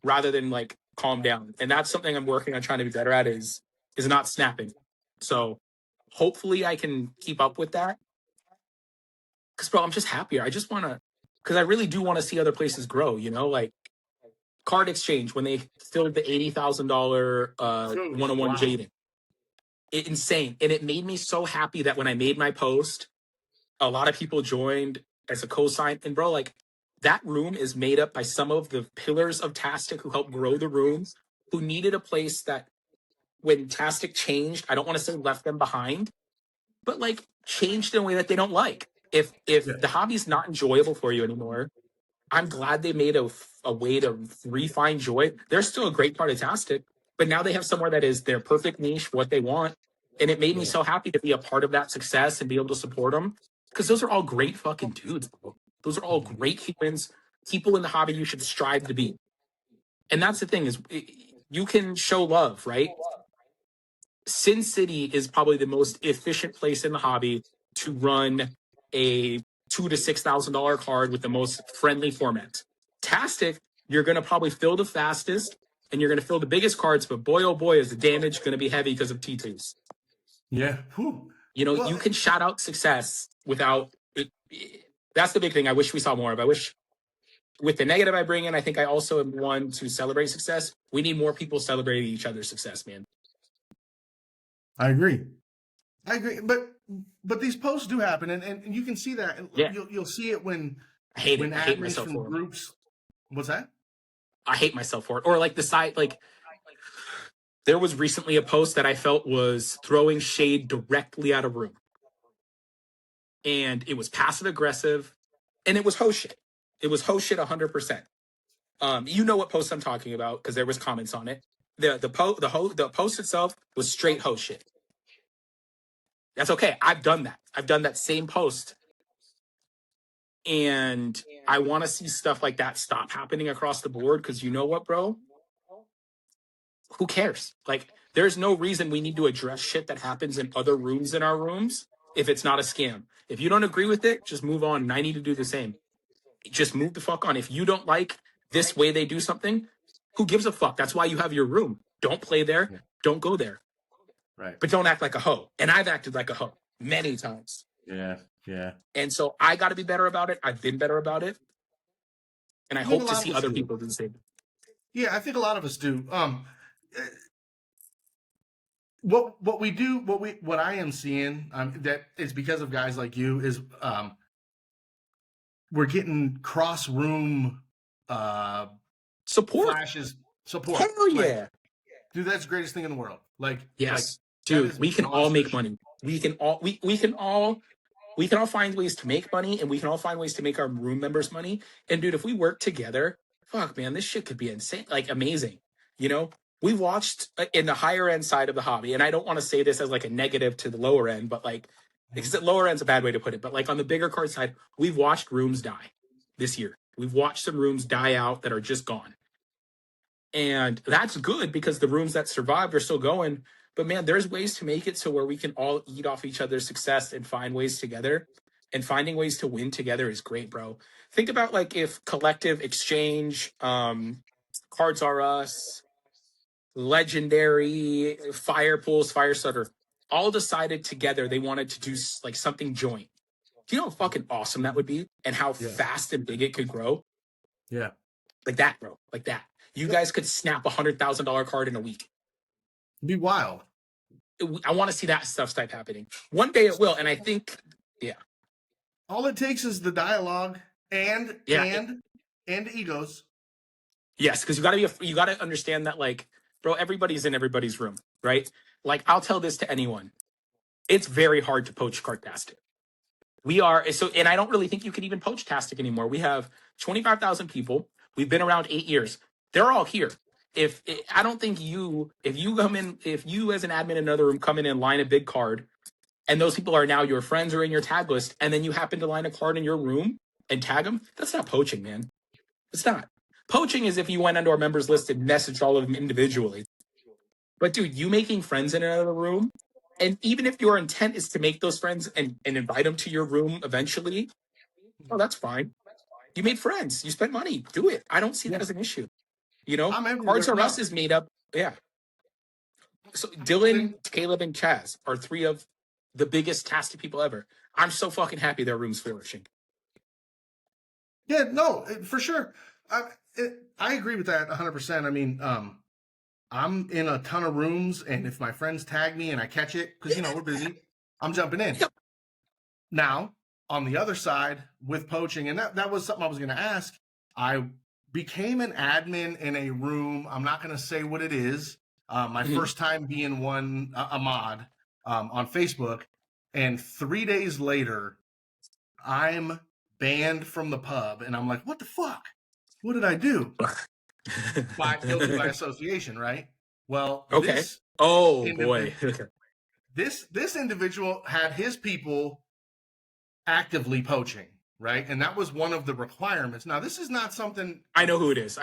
rather than, like, calm down. And that's something I'm working on trying to be better at is not snapping. So hopefully I can keep up with that. Because, bro, I'm just happier. I just want to, because I really do want to see other places grow, like Card Exchange, when they filled the $80,000 one-on-one Jaden. Insane. And it made me so happy that when I made my post, a lot of people joined as a cosign. And, bro, like, that room is made up by some of the pillars of Tastic who helped grow the room, who needed a place that, when Tastic changed, I don't want to say left them behind, but, like, changed in a way that they don't like. If the hobby's not enjoyable for you anymore, I'm glad they made a way to refine joy. They're still a great part of Tastic, but now they have somewhere that is their perfect niche for what they want. And it made me so happy to be a part of that success and be able to support them, because those are all great fucking dudes, bro. Those are all great humans, people in the hobby you should strive to be. And that's the thing, is you can show love, right? Sin City is probably the most efficient place in the hobby to run a $2,000 to $6,000 card with the most friendly format. Tastic, you're going to probably fill the fastest and you're going to fill the biggest cards, but boy, oh boy, is the damage going to be heavy because of T2s. Yeah. Whew. You can shout out success without it. That's the big thing I wish we saw more of. I wish, with the negative I bring in, I think I also am one to celebrate success. We need more people celebrating each other's success, man. I agree. But these posts do happen, and you can see that. Yeah. You'll see it when I hate admins myself from for groups. What's that? I hate myself for it. Or like the side, like There was recently a post that I felt was throwing shade directly at a room. And it was passive aggressive, and it was ho shit. It was ho shit 100%. You know what post I'm talking about because there was comments on it. The post itself was straight ho shit. That's okay. I've done that. I've done that same post. And I want to see stuff like that stop happening across the board because you know what, bro? Who cares? Like, there's no reason we need to address shit that happens in other rooms in our rooms if it's not a scam. If you don't agree with it, just move on. And I need to do the same. Just move the fuck on. If you don't like this way they do something, who gives a fuck? That's why you have your room. Don't play there. Yeah. Don't go there. Right. But don't act like a hoe. And I've acted like a hoe many times. Yeah. Yeah. And so I got to be better about it. I've been better about it. And I hope to see other people do the same. Yeah, I think a lot of us do. What we do, what I am seeing, that is because of guys like you is, we're getting cross room, support. Flashes, support. Hell yeah. Like, dude, that's the greatest thing in the world. Like, yes, dude, we can all make money. We can all find ways to make money, and we can all find ways to make our room members money. And dude, if we work together, fuck, man, this shit could be insane, like amazing. You know, we watched in the higher end side of the hobby, and I don't want to say this as like a negative to the lower end, but like, because the lower end's a bad way to put it, but like on the bigger card side, we've watched rooms die this year. We've watched some rooms die out that are just gone. And that's good because the rooms that survived are still going. But man, there's ways to make it so where we can all eat off each other's success and find ways together. And finding ways to win together is great, bro. Think about like if Collective Exchange, Cards R Us, Legendary, Fire Pools, Fire Starter, all decided together they wanted to do like something joint. Do you know how fucking awesome that would be? And how fast and big it could grow? Yeah. Like that, bro. Like that. You guys could snap $100,000 card in a week. It'd be wild. I want to see that stuff start happening. One day it will, and I think, all it takes is the dialogue and egos. Yes, because you gotta understand that, like, bro, everybody's in everybody's room, right? Like, I'll tell this to anyone. It's very hard to poach Cardtastic. And I don't really think you can even poach Tastic anymore. We have 25,000 people. We've been around 8 years. They're all here. If you as an admin in another room come in and line a big card, and those people are now your friends or in your tag list, and then you happen to line a card in your room and tag them, that's not poaching, man. It's not. Poaching is if you went onto our members list and messaged all of them individually. But dude, you making friends in another room, and even if your intent is to make those friends and invite them to your room eventually, oh, that's fine. You made friends. You spent money. Do it. I don't see that as an issue. You know, Cards R Us is made up. Yeah. So Dylan, Caleb, and Chaz are 3 of the biggest Tastic people ever. I'm so fucking happy their room's flourishing. Yeah, no, for sure. I agree with that 100%. I mean, I'm in a ton of rooms, and if my friends tag me and I catch it, because, we're busy, I'm jumping in. Yep. Now, on the other side, with poaching, and that was something I was going to ask, I became an admin in a room. I'm not going to say what it is. My first time being a mod on Facebook, and 3 days later, I'm banned from the pub, and I'm like, what the fuck? What did I do? Guilty by association, right? Well, okay. This individual had his people actively poaching, right? And that was one of the requirements. Now, this is not something... I know who it is.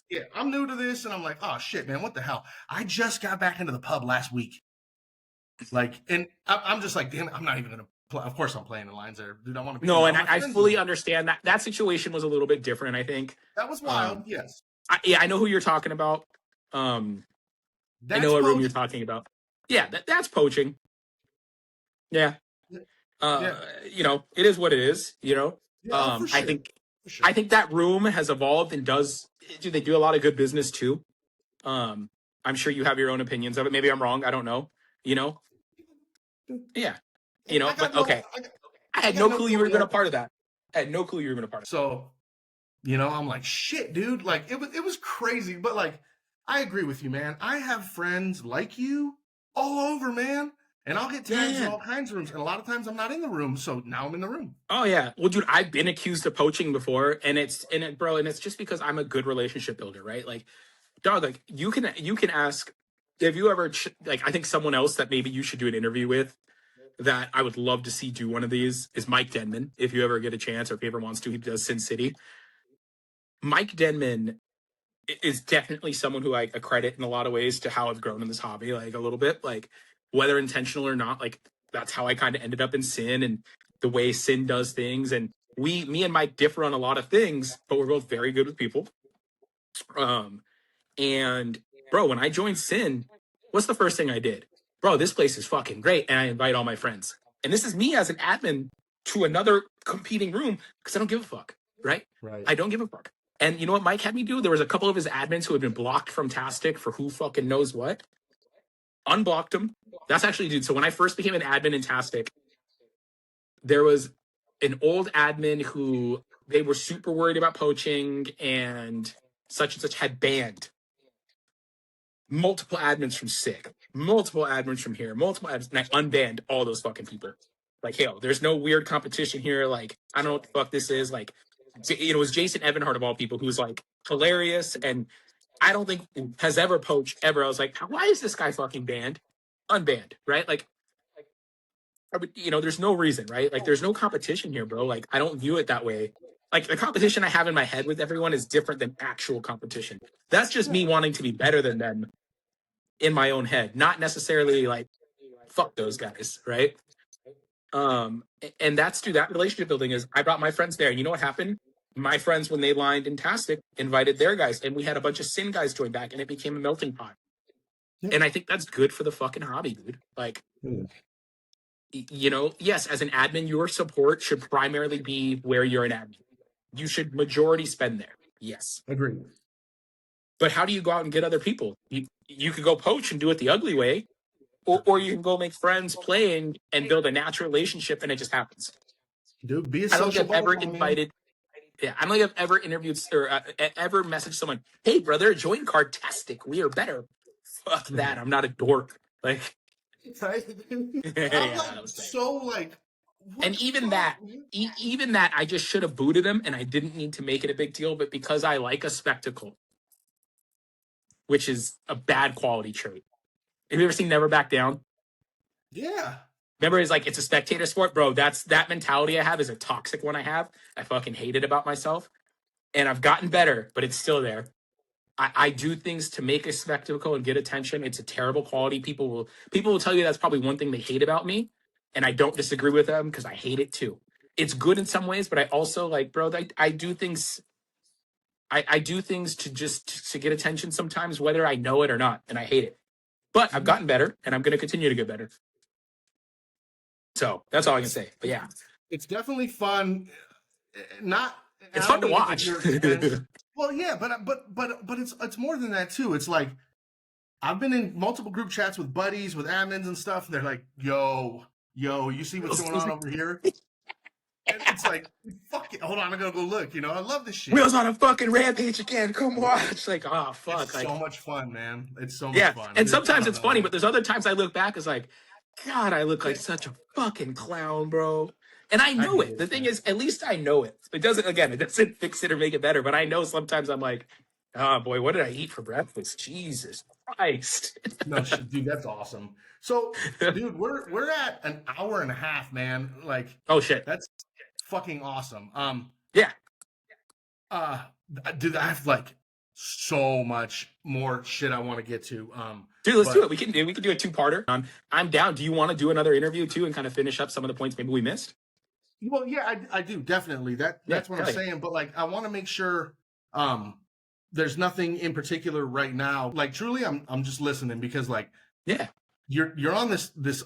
Yeah, I'm new to this, and I'm like, oh, shit, man, what the hell? I just got back into the pub last week. Like, and I'm just like, damn it, I'm not even going to play. Of course I'm playing the lines there. Dude, I want to be... No, and I fully understand that. That situation was a little bit different, I think. That was wild, yes. I know who you're talking about. I know what room you're talking about. Yeah, that's poaching. Yeah. It is what it is, Yeah, for sure. I think that room has evolved and they do a lot of good business too. I'm sure you have your own opinions of it. Maybe I'm wrong. I don't know. Yeah. Okay. I had no clue you were even a part of that. So, I'm like, shit, dude. Like, it was crazy. But, like, I agree with you, man. I have friends like you all over, man. And I'll get tags in Yeah. all kinds of rooms. And a lot of times I'm not in the room. So now I'm in the room. Oh yeah. Well, dude, I've been accused of poaching before, and it's just because I'm a good relationship builder, right? Like, dog, like you can ask if you ever like I think someone else that maybe you should do an interview with that I would love to see do one of these is Mike Denman. If you ever get a chance or if he ever wants to, he does Sin City. Mike Denman is definitely someone who I credit in a lot of ways to how I've grown in this hobby, like a little bit, like whether intentional or not, like that's how I kind of ended up in Sin and the way Sin does things. And me and Mike differ on a lot of things, but we're both very good with people. And bro, when I joined Sin, what's the first thing I did? Bro, this place is fucking great. And I invite all my friends. And this is me as an admin to another competing room because I don't give a fuck, right? Right. I don't give a fuck. And you know what Mike had me do? There was a couple of his admins who had been blocked from Tastic for who fucking knows what. Unblocked them. That's actually, dude. So when I first became an admin in Tastic, there was an old admin who they were super worried about poaching and such had banned multiple admins from SIG, multiple admins from here, multiple admins, and I unbanned all those fucking people. Like, hell, there's no weird competition here. Like, I don't know what the fuck this is. Like, it was Jason Evanhart of all people who's like hilarious and I don't think has ever poached ever. I was like, why is this guy fucking banned? Unbanned, right? Like, I would, there's no reason, right? Like, there's no competition here, bro. Like, I don't view it that way. Like, the competition I have in my head with everyone is different than actual competition. That's just me wanting to be better than them in my own head, not necessarily like fuck those guys, right? And that's through that relationship building is I brought my friends there. And you know what happened? My friends, when they lined in Tastic, invited their guys, and we had a bunch of Sin guys join back, and it became a melting pot. Yeah. And I think that's good for the fucking hobby, dude. Like, yes, as an admin, your support should primarily be where you're an admin. You should majority spend there. Yes. Agreed. But how do you go out and get other people? You could go poach and do it the ugly way, or you can go make friends, play, and build a natural relationship, and it just happens. Dude, be a I don't think social I've ever butterfly, invited. man. Yeah, I don't think I've ever interviewed or ever messaged someone, "Hey, brother, join Cardtastic. We are better." Fuck that. I'm not a dork. Like, right? I'm like so like. And even that, even that, I just should have booted him, and I didn't need to make it a big deal. But because I like a spectacle, which is a bad quality trait. Have you ever seen Never Back Down? Yeah. Remember, it's a spectator sport, bro. That mentality I have is a toxic one I have. I fucking hate it about myself. And I've gotten better, but it's still there. I do things to make a spectacle and get attention. It's a terrible quality. People will tell you that's probably one thing they hate about me. And I don't disagree with them because I hate it too. It's good in some ways, but I also like, bro, I do things. I do things to get attention sometimes, whether I know it or not. And I hate it. But I've gotten better, and I'm going to continue to get better. So that's all I can say. But yeah, it's definitely fun. It's fun to watch. Well, yeah, but it's more than that too. It's like I've been in multiple group chats with buddies, with admins and stuff. And they're like, "Yo, you see what's going on over here?" And it's like, "Fuck it, hold on, I'm gonna go look." I love this shit. Wheels on a fucking rampage again. Come watch. Like, oh fuck, it's so much fun, man. It's so much fun. And sometimes it's funny, but there's other times I look back, it's like, God, I look like such a fucking clown, bro. And I know it. The thing is, at least I know it. It doesn't fix it or make it better, but I know sometimes I'm like, oh boy, what did I eat for breakfast? Jesus Christ. No, dude, that's awesome. So, dude, we're at an hour and a half, man. Like, oh shit. That's fucking awesome. Yeah. Dude, I have like so much more shit I want to get to. Dude, let's do it. We can do a two-parter. I'm down. Do you want to do another interview too and kind of finish up some of the points maybe we missed? Well, yeah, I do definitely. That's what I'm saying. But like, I want to make sure there's nothing in particular right now. Like, truly, I'm just listening because like, yeah, you're on this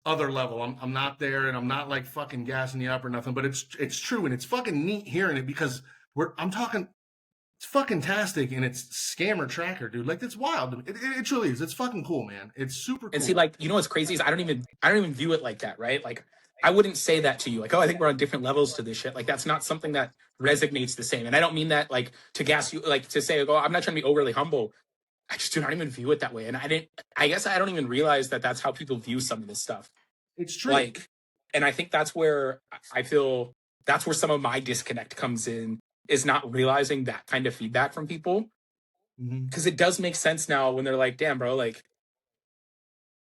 other level. I'm not there, and I'm not like fucking gassing you up or nothing. But it's true, and it's fucking neat hearing it because I'm talking. It's fucking tastic, and it's scammer tracker, dude. Like, it's wild. It truly is. It's fucking cool, man. It's super cool. And see, like, what's crazy is I don't even view it like that, right? Like, I wouldn't say that to you. Like, oh, I think we're on different levels to this shit. Like, that's not something that resonates the same. And I don't mean that like to gas you, like to say, oh, I'm not trying to be overly humble. I just do not even view it that way. And I guess I don't even realize that that's how people view some of this stuff. It's true. Like, and I think that's where I feel that's where some of my disconnect comes in, is not realizing that kind of feedback from people. Because it does make sense now when they're like, damn, bro, like,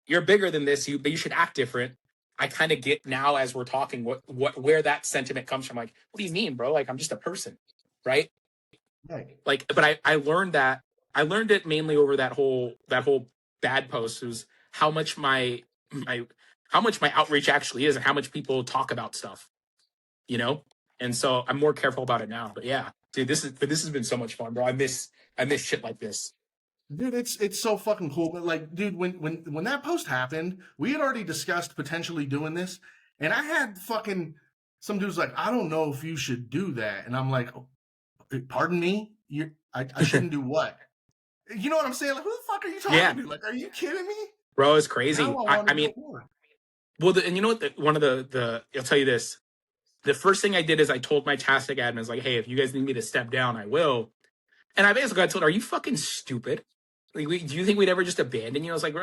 you're bigger than this, but you should act different. I kind of get now as we're talking where that sentiment comes from. Like, what do you mean, bro? Like, I'm just a person, right? Right. Like, but I learned that. I learned it mainly over that whole bad post, was how much my outreach actually is, and how much people talk about stuff, you know. And so I'm more careful about it now. But yeah, dude, this has been so much fun, bro. I miss shit like this. Dude, it's so fucking cool. But like, dude, when that post happened, we had already discussed potentially doing this, and I had fucking some dudes like, I don't know if you should do that, and I'm like, oh, pardon me, I shouldn't do what? You know what I'm saying? Like, who the fuck are you talking to? Like, are you kidding me? Bro, it's crazy. I mean, more. well, and you know what? One of the I'll tell you this. The first thing I did is I told my Tastic admins, like, hey, if you guys need me to step down, I will. And I basically got told, are you fucking stupid? Like, do you think we'd ever just abandon you? I was like,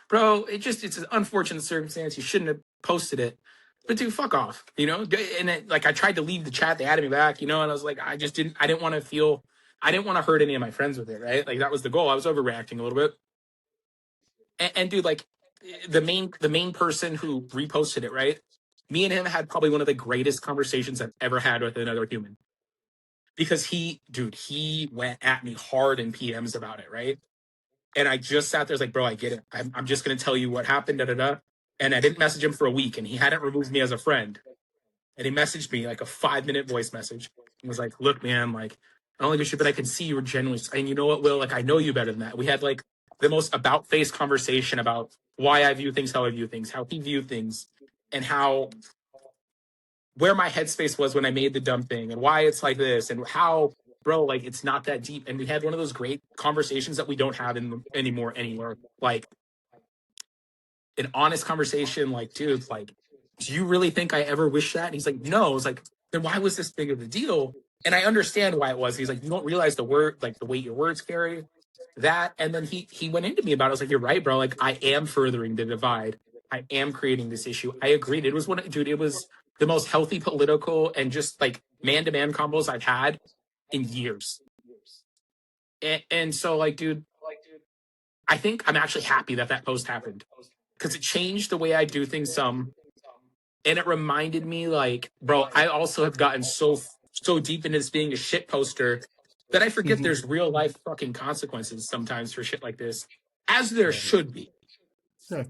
bro, it's an unfortunate circumstance. You shouldn't have posted it. But dude, fuck off, you know? And like, I tried to leave the chat. They added me back, you know? And I was like, I didn't want to hurt any of my friends with it, right? Like, that was the goal. I was overreacting a little bit. And dude, like, the main person who reposted it, right? Me and him had probably one of the greatest conversations I've ever had with another human. Because he went at me hard in PMs about it, right? And I just sat there, like, bro, I get it. I'm just going to tell you what happened, da-da-da. And I didn't message him for a week, and he hadn't removed me as a friend. And he messaged me like a 5-minute voice message. And was like, look, man, like, I don't like your shit, but I can see you were genuinely, and you know what, Will? Like, I know you better than that. We had like the most about-face conversation about why I view things, how I view things, how he viewed things, and where my headspace was when I made the dumb thing, and why it's like this, and how, bro, like, it's not that deep. And we had one of those great conversations that we don't have anymore anywhere. Like, an honest conversation, like, dude, like, do you really think I ever wish that? And he's like, no. I was like, then why was this big of a deal? And I understand why it was. He's like, you don't realize the weight your words carry. That. And then he went into me about it. I was like, you're right, bro. Like, I am furthering the divide. I am creating this issue. I agreed. It was it was the most healthy political and just like man-to-man combos I've had in years. And so, like, dude, I think I'm actually happy that post happened, because it changed the way I do things some. And it reminded me, like, bro, I also have gotten so deep into this being a shit poster that I forget there's real life fucking consequences sometimes for shit like this, as there should be. Yeah.